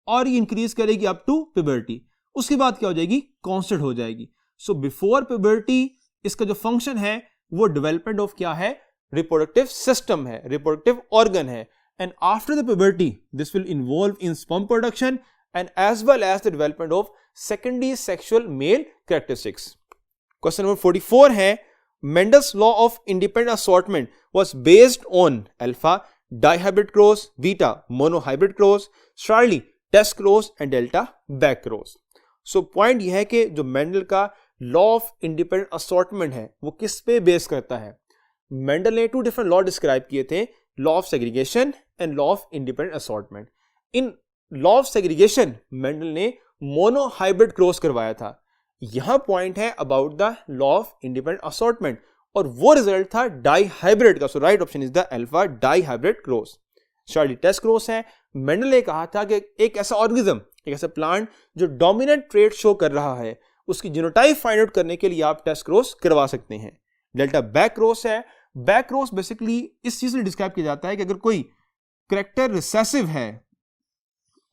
और ये increase करेगी up to puberty. उसके बाद क्या हो जाएगी constant हो जाएगी. So before puberty इसका जो फंक्शन है वो डेवलपमेंट ऑफ क्या है रिप्रोडक्टिव सिस्टम है, रिप्रोडक्टिव ऑर्गन है. And after the puberty this will involve in sperm production and as well as the development of secondary sexual male characteristics. Question number 44 है Mendel's law of independent assortment was based on alpha dihybrid cross, beta monohybrid cross, Charlie test cross and delta back cross. So point यह है कि जो मेंडल का लॉ ऑफ इंडिपेंडेंट असॉर्टमेंट है वो किस पे बेस करता है. मेंडल ने 2 डिफरेंट लॉ डिस्क्राइब किए थे, law of segregation and law of independent assortment. In law of segregation Mendel ने मोनोहाइब्रिड क्रॉस करवाया था. यहां पॉइंट है about the law of independent assortment और वो रिजल्ट था डाइहाइब्रिड का। So right option is the alpha dihybrid cross. Charlie test cross है। मेंडल ने कहा था कि एक ऐसा ऑर्गेनिज्म, एक ऐसा प्लांट जो डोमिनेंट ट्रेट शो कर रहा है, उसकी जीनोटाइप फाइंड आउट करने के लिए आप टेस्ट क्रॉस करवा सकते हैं। डेल्टा बैक क्रॉस है। बैक क्रॉस बेसिकली इस चीज से डिस्क्राइब किया जाता है कि अगर कोई करेक्टर रिसेसिव है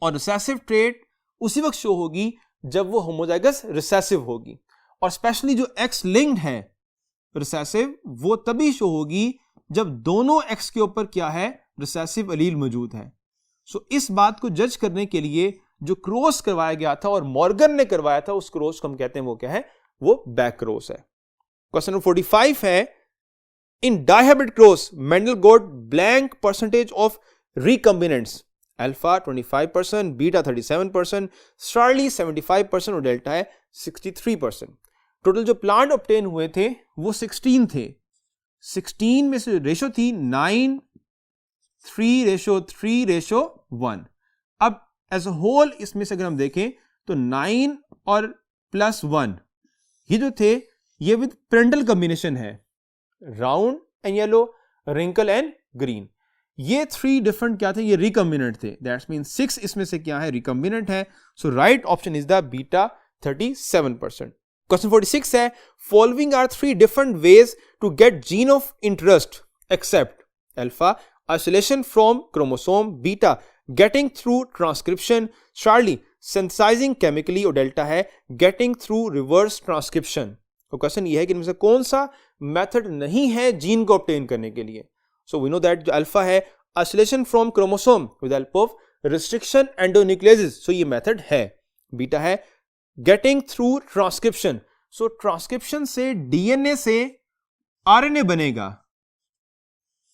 और रिसेसिव ट्रेट उसी वक्त शो होगी जब वो होमोजाइगस रिसेसिव होगी, और स्पेशली जो एक्स लिंक्ड है रिसेसिव वो तभी शो होगी जब दोनों एक्स के ऊपर क्या है, रिसेसिव अलील मौजूद है। सो इस बात को जज करने के लिए जो क्रॉस करवाया गया था और मॉर्गन ने करवाया था, उस क्रॉस को हम कहते हैं वो क्या है, वो बैक क्रॉस है। क्वेश्चन नंबर 45 है, in dihybrid cross Mendel got blank percentage of recombinants, alpha 25%, beta 37%, Charlie 75% और डेल्टा है 63%। टोटल जो प्लांट ऑब्टेन हुए थे वो 16 थे। 16 में से रेशो थी 9, 3:3:1। अब एज अ होल इसमें से अगर हम देखें तो 9 और +1 ये जो थे ये विद पेरेंटल कॉम्बिनेशन है, round and yellow, wrinkle and green. ये 3 डिफरेंट क्या थे, ये रिकॉम्बिनेंट थे। दैट्स मीन 6 इसमें से क्या है, रिकॉम्बिनेंट है। So right option is the beta 37%। Question 46 है, following are 3 different ways to get gene of interest except alpha isolation from chromosome, beta getting through transcription, Charlie synthesising chemically और डेल्टा है गेटिंग थ्रू रिवर्स ट्रांसक्रिप्शन। तो क्वेश्चन ये है कि इनमें से कौन सा मेथड नहीं है जीन को ऑब्टेन करने के लिए। सो वी नो दैट जो अल्फा है isolation from chromosome with help of restriction endonucleases, so ये मेथड है। बीटा है getting through transcription, so transcription से डीएनए से आरएनए बनेगा,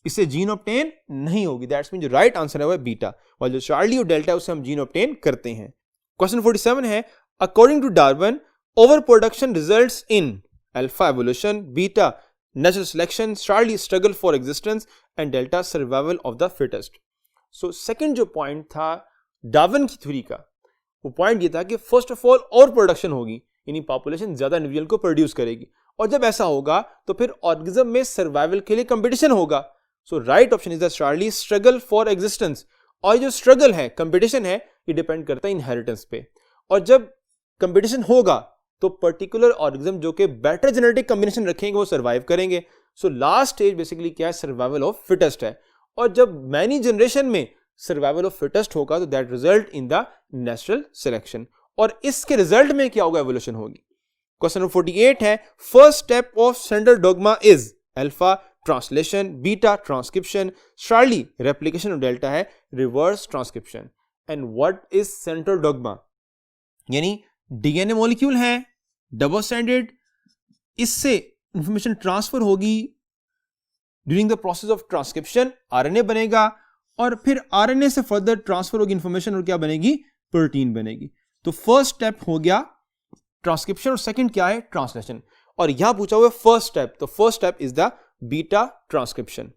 इससे जीन ऑब्टेन नहीं होगी। दैट्स मीन जो राइट आंसर है वो बीटा, और जो चार्ली और डेल्टा है उससे हम जीन ऑब्टेन करते हैं। क्वेश्चन 47 है, according to Darwin over production results in alpha evolution, beta natural selection, Charlie struggle for existence and delta survival of the fittest. So second जो पॉइंट था डार्विन की थ्योरी का, वो पॉइंट ये था कि first of all over production होगी, यानी पॉपुलेशन ज्यादा इंडिविजुअल को प्रोड्यूस करेगी, और जब ऐसा होगा तो फिर ऑर्गेनिज्म में सर्वाइवल के लिए कंपटीशन होगा। So right option is the Charlie struggle for existence. और जो स्ट्रगल है, कंपटीशन है, ये डिपेंड करता है इनहेरिटेंस पे, और जब कंपटीशन होगा तो पर्टिकुलर ऑर्गेनिज्म जो कि बेटर जेनेटिक कॉम्बिनेशन रखेंगे वो सर्वाइव करेंगे। सो लास्ट स्टेज बेसिकली क्या है, सर्वाइवल ऑफ फिटेस्ट है, और जब मैनी जनरेशन में सर्वाइवल ऑफ फिटेस्ट होगा तो that result in the natural selection, और इसके रिजल्ट में क्या होगा, एवोल्यूशन होगी। क्वेश्चन नंबर 48 है, first step of central dogma is alpha translation, beta transcription, Charlie replication और डेल्टा है reverse transcription. And what is central dogma, यानी डीएनए मॉलिक्यूल है डबल स्ट्रैंडेड, इससे इंफॉर्मेशन ट्रांसफर होगी, during the process of transcription RNA बनेगा, और फिर आरएनए से फर्दर ट्रांसफर होगी इंफॉर्मेशन और क्या बनेगी, प्रोटीन बनेगी। तो फर्स्ट स्टेप हो गया ट्रांसक्रिप्शन और सेकंड क्या है, ट्रांसलेशन। और यहां पूछा हुआ फर्स्ट स्टेप, तो first step is the beta transcription.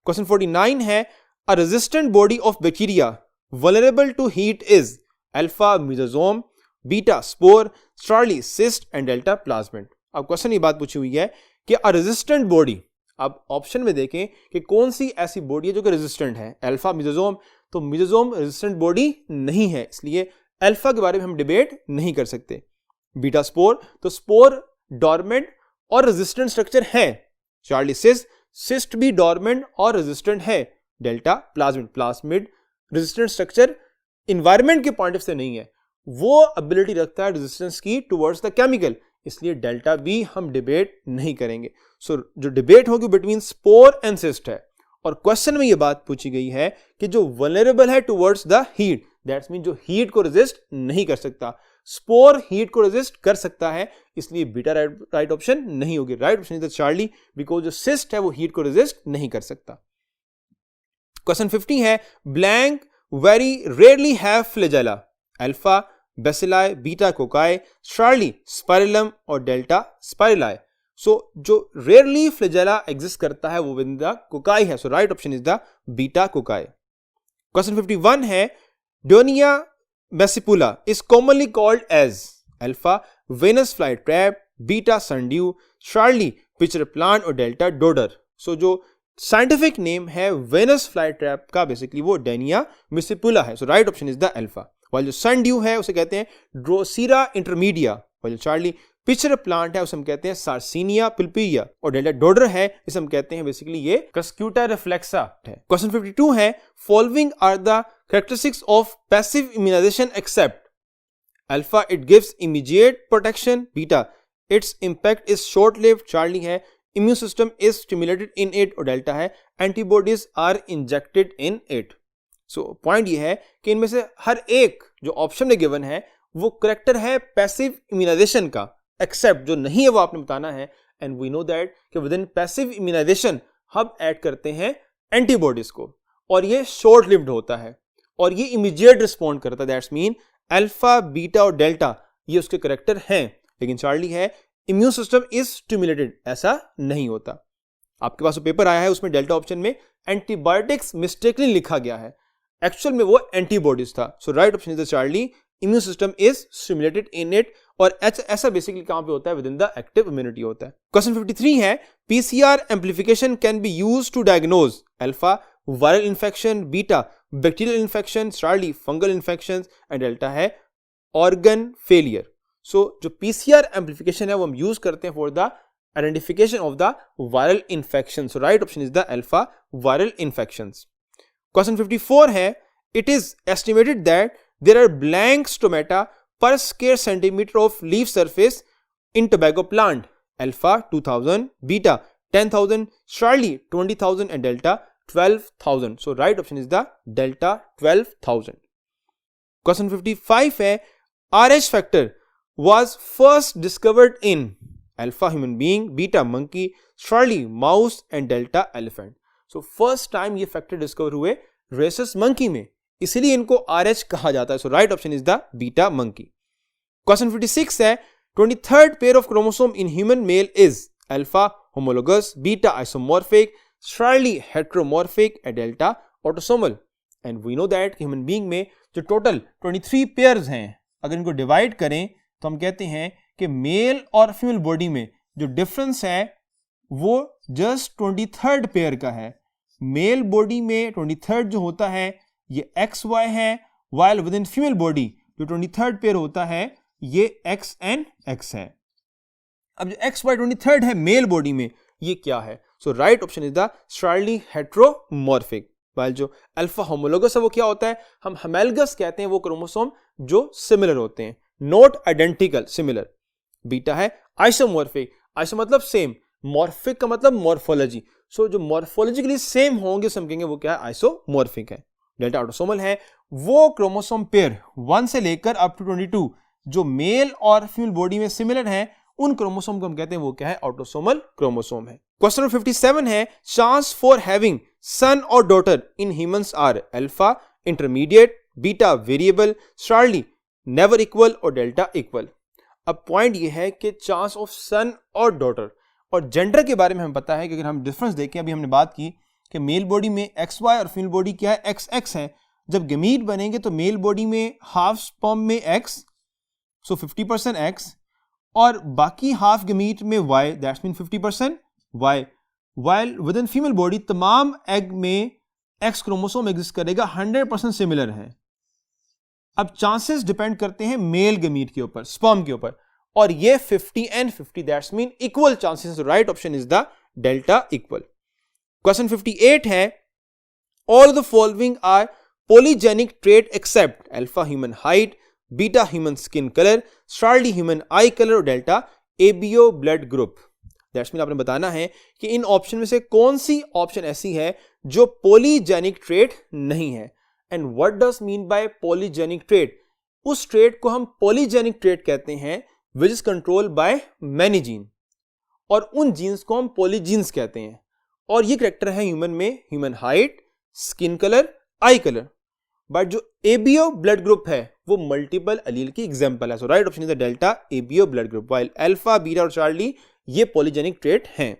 Question 49 है, a resistant body of bacteria vulnerable to heat is alpha mesosome, beta spore, Charlie cyst and delta plasmid. अब क्वेश्चन ये बात पूछी हुई है कि अ रेजिस्टेंट बॉडी, अब ऑप्शन में देखें कि कौन सी ऐसी बॉडी है जो कि रेजिस्टेंट है। अल्फा मेसोसोम, तो मेसोसोम रेजिस्टेंट बॉडी नहीं है, इसलिए अल्फा के बारे में हम डिबेट नहीं कर सकते। बीटा स्पोर, तो स्पोर डॉर्मेंट और रेजिस्टेंट स्ट्रक्चर है। चार्ली सिस्ट, सिस्ट भी डॉर्मेंट और रेजिस्टेंट है। Delta plasmid, plasmid resistant structure environment के पॉइंट ऑफ से नहीं है, वो एबिलिटी रखता है रेजिस्टेंस की टुवर्ड्स द केमिकल, इसलिए डेल्टा भी हम डिबेट नहीं करेंगे। सो जो डिबेट होगी बिटवीन स्पोर एंड सिस्ट है, और क्वेश्चन में ये बात पूछी गई है कि जो वल्नरेबल है towards the heat, that's mean जो हीट को रेजिस्ट नहीं कर सकता। स्पोर हीट को रेजिस्ट कर सकता है, इसलिए बीटा राइट ऑप्शन नहीं होगी। Right option is the Charlie, because जो सिस्ट है वो हीट को रेजिस्ट नहीं कर सकता। क्वेश्चन 50 है, blank very rarely have flagella, alpha bacilli, beta cocci, Charlie spirillum और डेल्टा स्पाइरलाई। सो जो रेयरली फ्लैजेला एग्जिस्ट करता है वो विद द कोकाई है, so right option is the beta cocci. Question 51 है, Dionaea muscipula is commonly called as alpha Venus fly trap, beta sundew, Charlie pitcher plant और डेल्टा डोडर। सो जो साइंटिफिक नेम है वेनस फ्लाई ट्रैप का बेसिकली वो डेनिया मिसिपुला है। So right option is the alpha. While जो सन ड्यू है उसे कहते हैं ड्रोसीरा इंटरमीडिया, वाइल जो चार्ली पिचर प्लांट है उसे हम कहते हैं सार्सिनिया पिल्पिया, और डेल्टा डोडर है इसे हम कहते हैं बेसिकली ये क्रस्क्यूटा रिफ्लेक्सा है। क्वेश्चन 52 है following are the characteristics of passive immunisation except alpha it gives immediate protection, beta it's impact is short lived, Charlie है immune system is stimulated in it, और डेल्टा है antibodies are injected in it. So point ये है कि इनमें से हर एक जो ऑप्शन में गिवन है वो करेक्टर है पैसिव इम्यूनाइजेशन का, एक्सेप्ट जो नहीं है वो आपने बताना है। एंड वी नो दैट कि विद इन पैसिव इम्यूनाइजेशन हम ऐड करते हैं एंटीबॉडीज को, और ये शॉर्ट लिव्ड होता है और ये इमीडिएट रिस्पॉन्ड करता है। दैट्स मीन अल्फा बीटा और डेल्टा ये उसके करेक्टर हैं, लेकिन चार्ली है इम्यून सिस्टम इज स्टिमुलेटेड, ऐसा नहीं होता। आपके पास जो पेपर आया है उसमें डेल्टा ऑप्शन में एंटीबायोटिक्स मिस्टेकली लिखा गया है, एक्चुअल में वो एंटीबॉडीज था। So right option is the charlie immune system is stimulated in it, और ऐसा बेसिकली कहां पे होता है, within the active immunity होता है। क्वेश्चन 53 है PCR amplification can be used to diagnose alpha viral infection, beta bacterial infection, charlie fungal infection, and delta है ऑर्गन फेलियर। सो जो पीसीआर एम्प्लीफिकेशन है वो हम यूज करते हैं for the identification of the viral infection. So right option is the alpha viral infections. Question 54 है it is estimated that there are blank stomata per square centimeter of leaf surface in tobacco plant, alpha 2000, beta 10,000, Charlie 20,000, and delta 12,000. So right option is the delta 12,000. Question 55 है RH factor was first discovered in alpha human being, beta monkey, Charlie mouse, and delta elephant. So first time ये factor discover हुए rhesus monkey में, इसीलिए इनको RH कहा जाता है। So right option is the beta monkey. Question 56 है 23rd pair of chromosome in human male is alpha homologous, beta isomorphic, charlie heteromorphic, and delta autosomal. And we know that human being में जो टोटल 23 पेयर्स हैं, अगर इनको डिवाइड करें तो हम कहते हैं कि मेल और फीमेल बॉडी में जो डिफरेंस है वो जस्ट 23rd पेयर का है। मेल बॉडी में 23rd जो होता है ये XY है, while within फीमेल बॉडी जो 23rd पेयर होता है ये X and X है। अब जो XY 23rd है मेल बॉडी में ये क्या है? So right option is the charlie heteromorphic. while जो अल्फा होमोलोगस है वो क्या होता है, हम हेमेलगस कहते हैं वो क्रोमोसोम जो सिमिलर होते हैं, नॉट आइडेंटिकल, सिमिलर। बीटा है आइसोमॉर्फिक, आइसो मतलब सेम, मॉर्फिक का मतलब मॉर्फोलॉजी। सो जो मॉर्फोलॉजिकली सेम होंगे हम कहेंगे वो क्या है, आइसोमॉर्फिक है। डेल्टा ऑटोसोमल है वो क्रोमोसोम पेयर 1 से लेकर अप टू 22 जो मेल और फीमेल बॉडी में सिमिलर हैं, उन क्रोमोसोम को हम कहते हैं वो क्या है, ऑटोसोमल क्रोमोसोम है। क्वेश्चन 57 है चांस फॉर हैविंग सन और daughter in humans are alpha intermediate, beta variable, Charlie never equal, और डेल्टा इक्वल। अब पॉइंट ये है कि चांस ऑफ सन और डॉटर, और जेंडर के बारे में हमें पता है कि अगर हम डिफरेंस देखें, अभी हमने बात की कि मेल बॉडी में XY और फीमेल बॉडी क्या है, XX है। जब गमीट बनेंगे तो मेल बॉडी में हाफ स्पर्म में X, सो 50% X, और बाकी हाफ गमीट में Y, that's mean 50% Y। While with in female body तमाम एग में X क्रोमोसोम एग्जिस्ट करेगा, 100% सिमिलर है। अब चांसेस डिपेंड करते हैं मेल गमीट के ऊपर, स्पर्म के ऊपर, और ये 50 and 50, that's mean equal chances. Right option is the delta equal. Question 58 है all the following are polygenic trait except alpha human height, beta human skin colour, charlie human eye colour, और delta ABO blood group. That's mean आपने बताना है कि इन ऑप्शन में से कौन सी ऑप्शन ऐसी है जो पॉलीजेनिक ट्रेट नहीं है। And what does mean by polygenic trait? उस ट्रेट को हम पॉलीजेनिक ट्रेट कहते हैं which is control by many gene, और उन जीन्स को हम पॉलीजीन्स कहते हैं। और ये करेक्टर है ह्यूमन में, human height, skin colour, eye colour. But जो एबीओ ब्लड ग्रुप है वो मल्टीपल अलील की एग्जांपल है। So right option is the delta ABO blood group, while alpha beta और चार्ली ये पॉलीजेनिक ट्रेट हैं।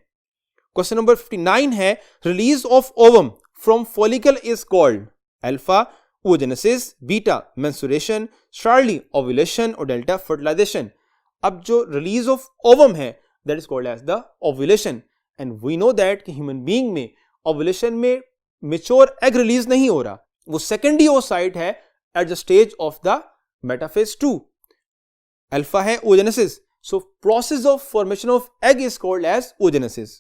क्वेश्चन नंबर 59 है release of ovum from follicle is called alpha oogenesis, beta menstruation, charlie ovulation, और डेल्टा फर्टिलाइजेशन। अब जो रिलीज ऑफ ओवम है that is called as the ovulation. And we know that कि ह्यूमन बीइंग में ओव्यूलेशन में मेच्योर एग रिलीज नहीं हो रहा, वो सेकेंडरी ओसाइट है at the stage of the metaphase 2। Alpha है oogenesis, so process of formation of egg is called as oogenesis।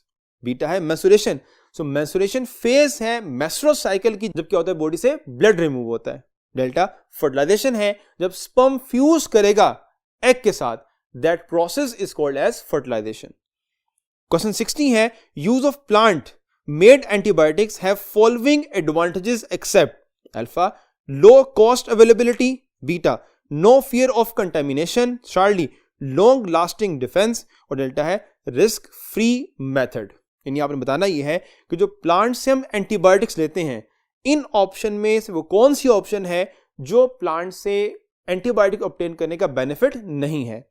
Beta है menstruation, सो menstruation फेज है मेस्ट्रुअल साइकिल की, जब क्या होता है बॉडी से ब्लड रिमूव होता है। डेल्टा फर्टिलाइजेशन है, जब स्पर्म फ्यूज करेगा एग के साथ, that process is called as fertilization. Question 60 है use of plant made antibiotics have following advantages except alpha low cost availability, beta no fear of contamination, Charlie long lasting defence, और डेल्टा है रिस्क फ्री मेथड। यानी आपने बताना यह है कि जो प्लांट से हम एंटीबायोटिक्स लेते हैं, इन ऑप्शन में से वो कौन सी ऑप्शन है जो प्लांट से एंटीबायोटिक ऑब्टेन करने का बेनिफिट नहीं है।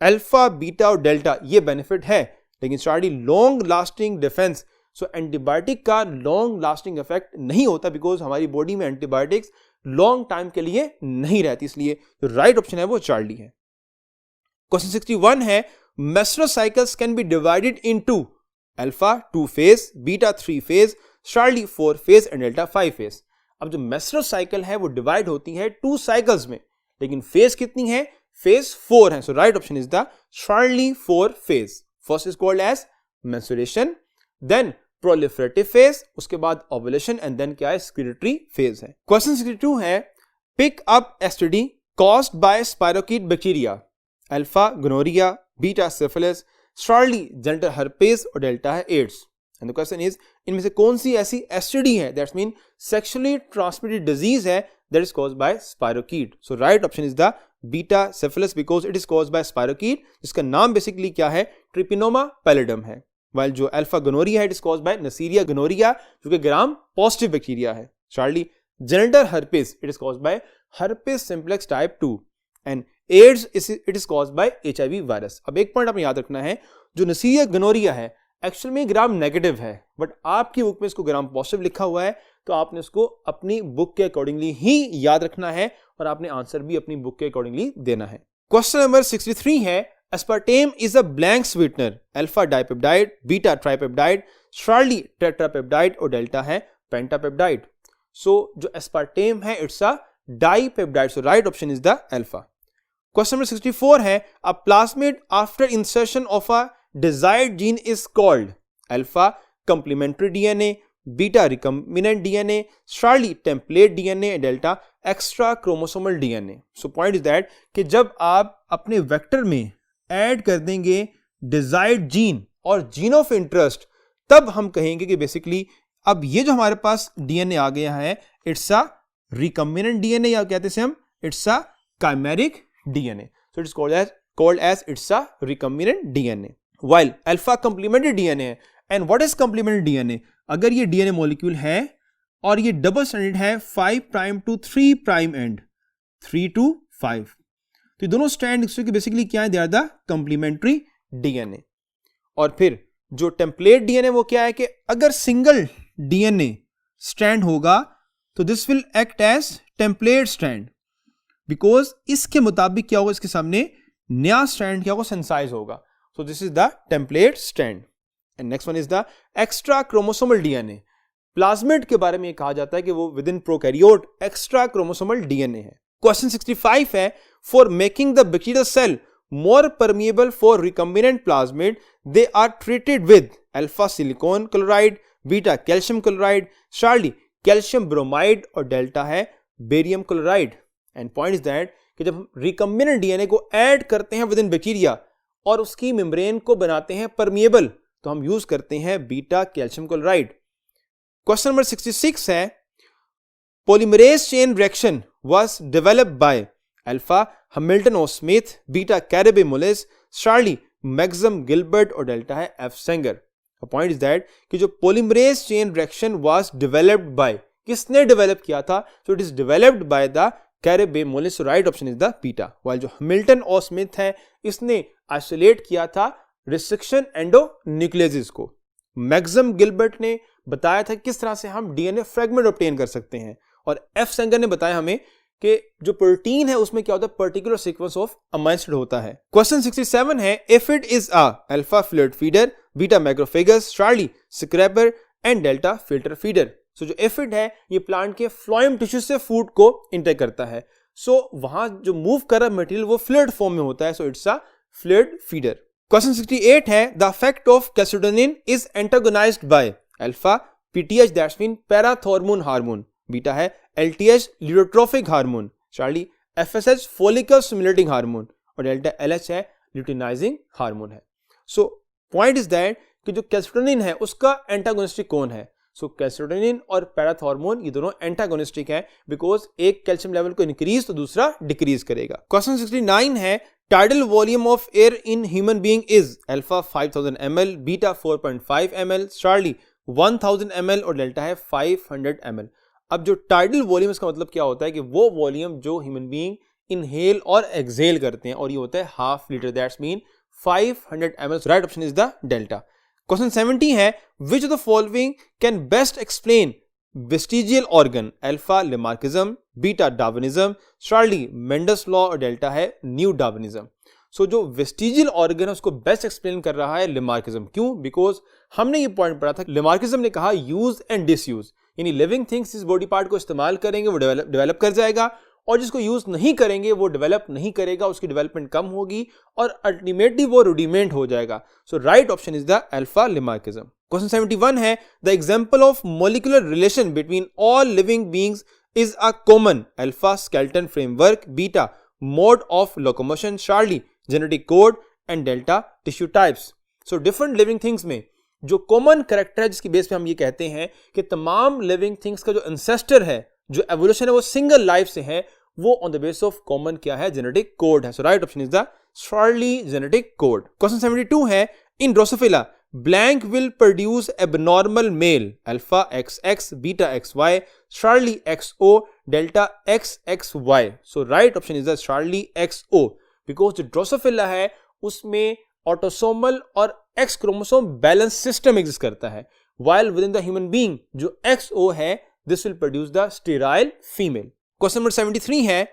अल्फा, बीटा और डेल्टा ये बेनिफिट है, लेकिन चार्ली लॉन्ग लास्टिंग डिफेंस, सो एंटीबायोटिक का लॉन्ग लास्टिंग इफेक्ट नहीं होता बिकॉज हमारी बॉडी में एंटीबायोटिक्स लॉन्ग टाइम के लिए नहीं रहती, इसलिए जो राइट ऑप्शन है वो चार्ली है। क्वेश्चन 61 है menstrual cycles can be divided into alpha 2 phase, beta 3 phase, Charlie 4 phase and delta 5 phase. अब जो मेस्ट्रुअल साइकिल है वो डिवाइड होती है 2 साइकिल्स में, लेकिन फेज कितनी है? फेज 4 है। So right option is the charlie 4 phase. First is called as menstruation, then proliferative phase, उसके बाद ओव्यूलेशन एंड देन क्या है? स्क्रीटरी फेज है। क्वेश्चन 62 है pick up STD caused by spirochete bacteria, alpha gonorrhoea, beta syphilis, charlie genital herpes और डेल्टा है AIDS. And the question is इनमें से कौन सी ऐसी एसटीडी है that's mean sexually transmitted disease है that is caused by spirochete. So right option is the beta syphilis because it is caused by spirochete, जिसका नाम बेसिकली क्या है? ट्रिपिनोमा पैलिडम है। वाइल जो अल्फा गोनोरिया है it is caused by neisseria gonorrhoea जो कि ग्राम पॉजिटिव बैक्टीरिया है। Charlie genital herpes it is caused by herpes simplex type 2 and AIDS it is caused by HIV virus. अब एक पॉइंट आपने याद रखना है, जो नेसीरिया गोनोरिया है एक्चुअल में ग्राम नेगेटिव है, बट आपकी बुक में इसको ग्राम पॉजिटिव लिखा हुआ है, तो आपने इसको अपनी बुक के अकॉर्डिंगली ही याद रखना है और आपने आंसर भी अपनी बुक के अकॉर्डिंगली देना है। क्वेश्चन नंबर 63 है aspartame is a blank sweetener, alpha dipeptide, beta tripeptide, Charlie tetrapeptide और डेल्टा है pentapeptide। सो जो aspartame है it's a dipeptide, so right option is the alpha। Question number 64 है a plasmid after insertion of a desired gene is called alpha complementary DNA, beta recombinant DNA, Charlie template DNA, delta extra chromosomal DNA। so point is that कि जब आप अपने वेक्टर में ऐड कर देंगे डिजायर्ड जीन और जीन ऑफ इंटरेस्ट, तब हम कहेंगे कि बेसिकली अब ये जो हमारे पास डीएनए आ गया है इट्स अ रिकम्बिनेंट डीएनए, या कहते हैं हम it's a chimeric DNA. So it is called as it's a recombinant DNA. While alpha complementary DNA है। And what is complementary DNA? अगर ये डीएनए मॉलिक्यूल है और ये डबल स्ट्रैंडेड है 5 prime to 3 prime and 3 to 5, तो ये दोनों स्ट्रैंड की बेसिकली क्या है? They are the complementary DNA. और फिर जो टेम्पलेट डीएनए वो क्या है कि अगर सिंगल डीएनए स्ट्रैंड होगा तो this will act as template strand, because इसके मुताबिक क्या होगा? इसके सामने नया स्ट्रैंड क्या होगा? सेंसाइज होगा। So this is the template strand. And next one is the extra chromosomal DNA. Plasmid के बारे में कहा जाता है कि वो within prokaryote extra chromosomal DNA है। क्वेश्चन 65 है for making the bacterial cell more permeable for recombinant plasmid they are treated with alpha silicon chloride, beta calcium chloride, Charlie calcium bromide और डेल्टा है barium chloride। and point is that कि जब हम recombinant DNA को ऐड करते हैं विद इन बैक्टीरिया और उसकी मेम्ब्रेन को बनाते हैं परमिएबल, तो हम यूज करते हैं beta calcium chloride. Question number 66 है polymerase chain reaction was developed by alpha Hamilton और Smith, beta Kary Mullis, charlie Maxam Gilbert और डेल्टा है F Sanger. Point is that कि जो polymerase chain reaction was developed by, किसने डेवलप किया था? So it is developed by the Kary Mullis. Right option is the beta. While जो हैमिल्टन और स्मिथ है इसने आइसोलेट किया था रिस्ट्रिक्शन एंडोन्यूक्लियस को। मैक्सम गिलबर्ट ने बताया था किस तरह से हम डीएनए फ्रेगमेंट ऑब्टेन कर सकते हैं, और एफ सेंगर ने बताया हमें कि जो प्रोटीन है उसमें क्या होता है, particular sequence of amino acid होता है। क्वेश्चन 67 है, aphid is a alpha fluid feeder, beta macrophagus, charlie scraper and delta filter feeder. So जो एफिड है ये प्लांट के फ्लोएम टिश्यू से फूड को इंटेक करता है। सो वहां जो मूव कर रहा मटेरियल वो फ्लूइड फॉर्म में होता है, so it's a fluid feeder. Question 68 है, the effect of calcitonin is antagonised by alpha PTH that's mean parathormone hormone, beta है LTH luteotrophic hormone, charlie FSH follicle stimulating hormone और डेल्टा एलएच है ल्यूटिनाइजिंग हार्मोन है। सो पॉइंट इज दैट कि जो कैल्सिटोनिन है उसका एंटागोनिस्टिक कौन है? सो कैल्सिटोनिन और पैराथॉर्मोन ये दोनों एंटागोनिस्टिक है, बिकॉज एक कैल्शियम लेवल को इंक्रीज तो दूसरा डिक्रीज करेगा। क्वेश्चन 69 है, tidal volume of air in human being is alpha 5000 ml, beta 4.5 ml, Charlie 1000 ml और डेल्टा है 500 ml। अब जो टाइडल वॉल्यूम इसका मतलब क्या होता है कि वो वॉल्यूम जो ह्यूमन बीइंग इनहेल और एक्सहेल करते हैं और ये होता है half litre, that's mean 500 ml। Right option is the delta. Question 70 है, which of the following can best explain vestigial organ, alpha Lamarckism, beta Darwinism, Charlie Mendes law और डेल्टा है न्यू डार्विनिज्म। सो जो वेस्टिजियल ऑर्गन है उसको बेस्ट एक्सप्लेन कर रहा है लेमार्किज्म। क्यों? बिकॉज हमने ये पॉइंट पढ़ा था, लेमार्किज्म ने कहा यूज एंड डिसयूज, यानी लिविंग थिंग्स इस बॉडी पार्ट को इस्तेमाल करेंगे वो डेवलप कर जाएगा और जिसको यूज नहीं करेंगे वो डेवलप नहीं करेगा, उसकी डेवलपमेंट कम होगी और अल्टीमेटली वो रुडिमेंट हो जाएगा। So right option is the alpha Lamarckism. Question 71 है, the example of molecular relation between all living beings is a common, alpha skeleton framework, beta mode of locomotion, charlie genetic code and delta tissue types. So different living things में जो कॉमन कैरेक्टर है जिसकी बेस पे हम ये कहते हैं कि तमाम लिविंग थिंग्स का जो एंसेस्टर है, जो एवोल्यूशन है वो सिंगल लाइफ से है, वो on the base of common क्या है, जेनेटिक कोड है। So right option is the charlie genetic code. Question 72 है, in drosophila blank will produce abnormal male, alpha XX, beta XY, charlie XO, delta XXY। So right option is the charlie XO, because जो ड्रोसोफिला है उसमें ऑटोसोमल और X chromosome balance system exist करता है, while within the human being जो XO है this will produce the sterile female. Question number 73 है,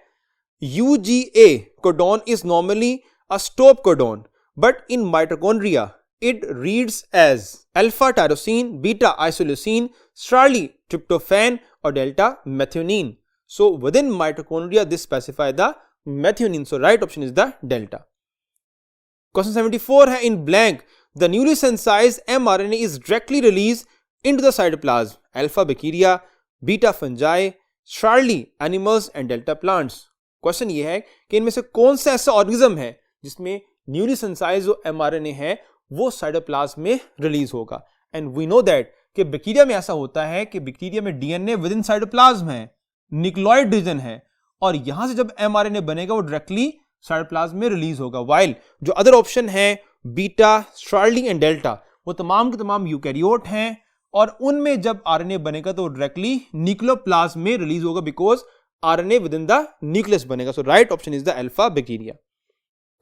UGA codon is normally a stop codon, but in mitochondria it reads as alpha tyrosine, beta isoleucine, Charlie tryptophan or delta methionine. So within mitochondria this specify the methionine. So right option is the delta. Question 74 है, in blank the newly synthesized mRNA is directly released into the cytoplasm, alpha bacteria, beta fungi, Charlie animals and delta plants. Question ये है कि इनमें से कौन सा ऐसा ऑर्गेनिज्म है जिसमें न्यूली सिंथेसाइज्ड जो एमआरएनए है वो साइटोप्लाज्म में रिलीज होगा। एंड वी नो दैट कि बैक्टीरिया में ऐसा होता है कि बैक्टीरिया में डीएनए विद इन साइटोप्लाज्म है, न्यूक्लियोइड रीजन है और यहां से जब एमआरएनए बनेगा वो डायरेक्टली साइटोप्लाज्म में रिलीज होगा। वाइल जो अदर ऑप्शन है बीटा, चार्ली एंड डेल्टा वो तमाम के तमाम यूकैरियोट हैं और उनमें जब आरएनए बनेगा तो डायरेक्टली न्यूक्लियोप्लाज्म में रिलीज होगा, because RNA within the nucleus बनेगा। So right option is the alpha bacteria.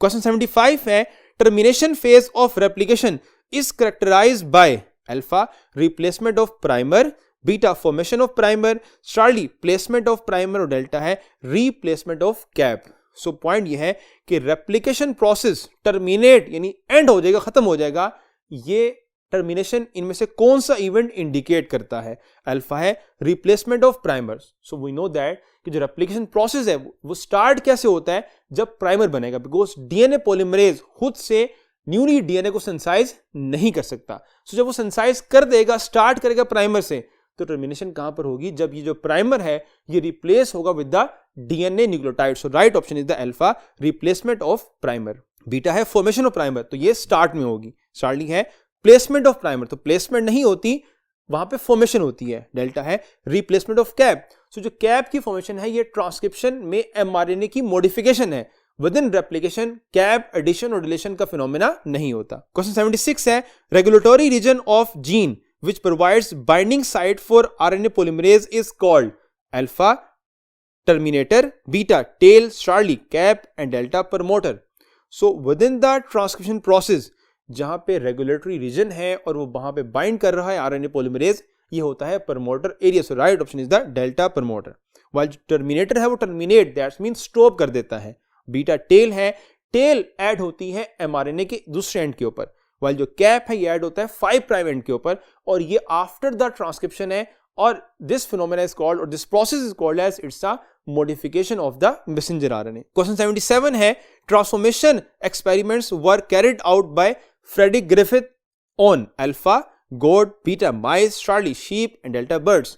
Question 75 है, termination phase of replication is characterized by alpha replacement of primer, beta formation of primer, charlie placement of primer और डेल्टा है replacement of cap. So point ये है कि रेप्लिकेशन प्रोसेस टर्मिनेट यानी एंड हो जाएगा, खत्म हो जाएगा, ये टर्मिनेशन इनमें से कौन सा इवेंट इंडिकेट करता है? अल्फा है replacement of primers. So we know that कि जो रेप्लिकेशन प्रोसेस है वो स्टार्ट कैसे होता है, जब प्राइमर बनेगा, बिकॉज डीएनए पॉलीमरेज खुद से न्यूली डीएनए को सिंथेसाइज नहीं कर सकता। सो जब वो सिंथेसाइज कर देगा, स्टार्ट करेगा प्राइमर से, तो टर्मिनेशन कहां पर होगी? जब ये जो प्राइमर है ये रिप्लेस होगा with the DNA nucleotide. So right option is the alpha replacement of primer. Beta है फॉर्मेशन ऑफ प्राइमर, तो ये स्टार्ट में होगी। चार्ली है प्लेसमेंट ऑफ प्राइमर, तो प्लेसमेंट नहीं होती, वहां पे फॉर्मेशन होती है। डेल्टा है रिप्लेसमेंट ऑफ कैप। सो जो कैप की फॉर्मेशन है ये ट्रांसक्रिप्शन में एमआरएनए की मॉडिफिकेशन है। Within replication cap addition और डिलीशन का फिनोमेना नहीं होता। क्वेश्चन 76 है, regulatory region of gene which provides binding site for RNA polymerase is called alpha terminator, beta tail, Charlie cap and delta promoter. So within the transcription process जहां पे रेगुलेटरी रीजन है और वो वहां पे बाइंड कर रहा है आरएनए पॉलीमरेज, ये होता है promoter area. So right option is the delta promoter. While जो टर्मिनेटर है वो टर्मिनेट दैट्स मीन स्टॉप कर देता है। बीटा टेल है, टेल ऐड होती है mRNA के दूसरे एंड के ऊपर, वाइल जो कैप है ये ऐड होता है 5 प्राइम एंड के ऊपर, और ये आफ्टर द ट्रांसक्रिप्शन है, और दिस फिनोमेना इज कॉल्ड, और this process is called as it's a modification of the messenger RNA. Question 77 है transformation experiments were carried out by Frederick Griffith on alpha goat, beta mice, Charlie sheep and delta birds.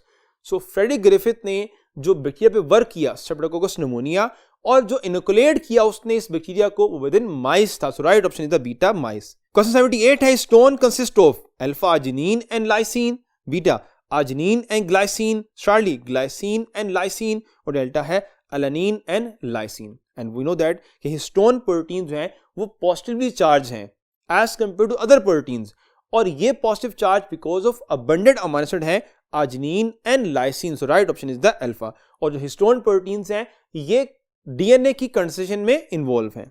So Frederick Griffith ने जो बैक्टीरिया पे वर्क किया स्ट्रेप्टोकोकस निमोनिया, और जो इनोकुलेट किया उसने इस बैक्टीरिया को विद इन माइस था। So right option is the beta mice. Question 78 है stone consist of alpha arginine and lysine, beta arginine and glycine, charlie glycine and lysine, और डेल्टा है alanine and lysine. And we know that कि हिस्टोन प्रोटीन जो हैं वो पॉजिटिवली चार्ज हैं as compare to other proteins, और ये positive charge because of abundant amino acid है arginine and lysine. So right option is the alpha. और जो हिस्टोन प्रोटीन्स हैं ये डीएनए की कंस्ट्रक्शन में इन्वॉल्व हैं।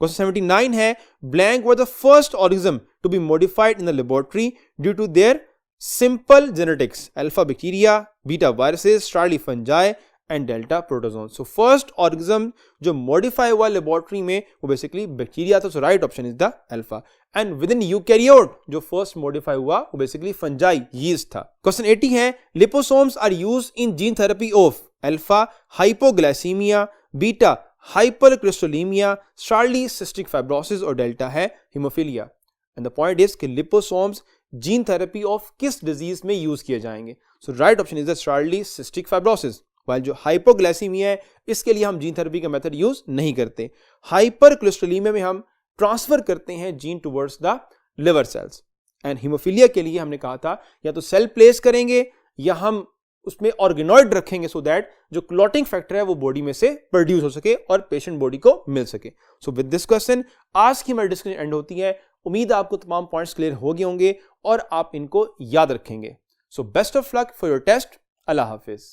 क्वेश्चन 79 है blank were the first organism to be modified in the laboratory due to their simple genetics, alpha bacteria, beta viruses, charlie fungi and delta protozoan. So first organism जो मॉडिफाई हुआ लेबोरेटरी में वो बेसिकली बैक्टीरिया था। So right option is the alpha. And within eukaryote जो फर्स्ट मॉडिफाई हुआ वो बेसिकली फंजाई यीस्ट था। क्वेश्चन 80 है liposomes are used in gene therapy of alpha hypoglycaemia, beta hypercholesterolaemia, charlie cystic fibrosis, और डेल्टा है haemophilia. And the point is कि लिपोसोम्स जीन थेरेपी ऑफ किस डिजीज में यूज किए जाएंगे। So right option is the charlie cystic fibrosis. While जो हाइपोग्लाइसीमिया है इसके लिए हम जीन थेरेपी का मेथड यूज नहीं करते। हाइपरक्रिस्टोलीमिया में हम ट्रांसफर करते हैं gene towards the liver cells. And haemophilia के लिए हमने कहा था या तो सेल प्लेस करेंगे या हम उसमें ऑर्गेनॉइड रखेंगे सो दैट जो क्लॉटिंग फैक्टर है वो बॉडी में से प्रोड्यूस हो सके और पेशेंट बॉडी को मिल सके। सो विद दिस क्वेश्चन आज की हमारी डिस्कशन एंड होती है। उम्मीद है आपको तमाम पॉइंट्स क्लियर हो गए होंगे और आप इनको याद रखेंगे। So best of luck for your test. अल्लाह हाफिज।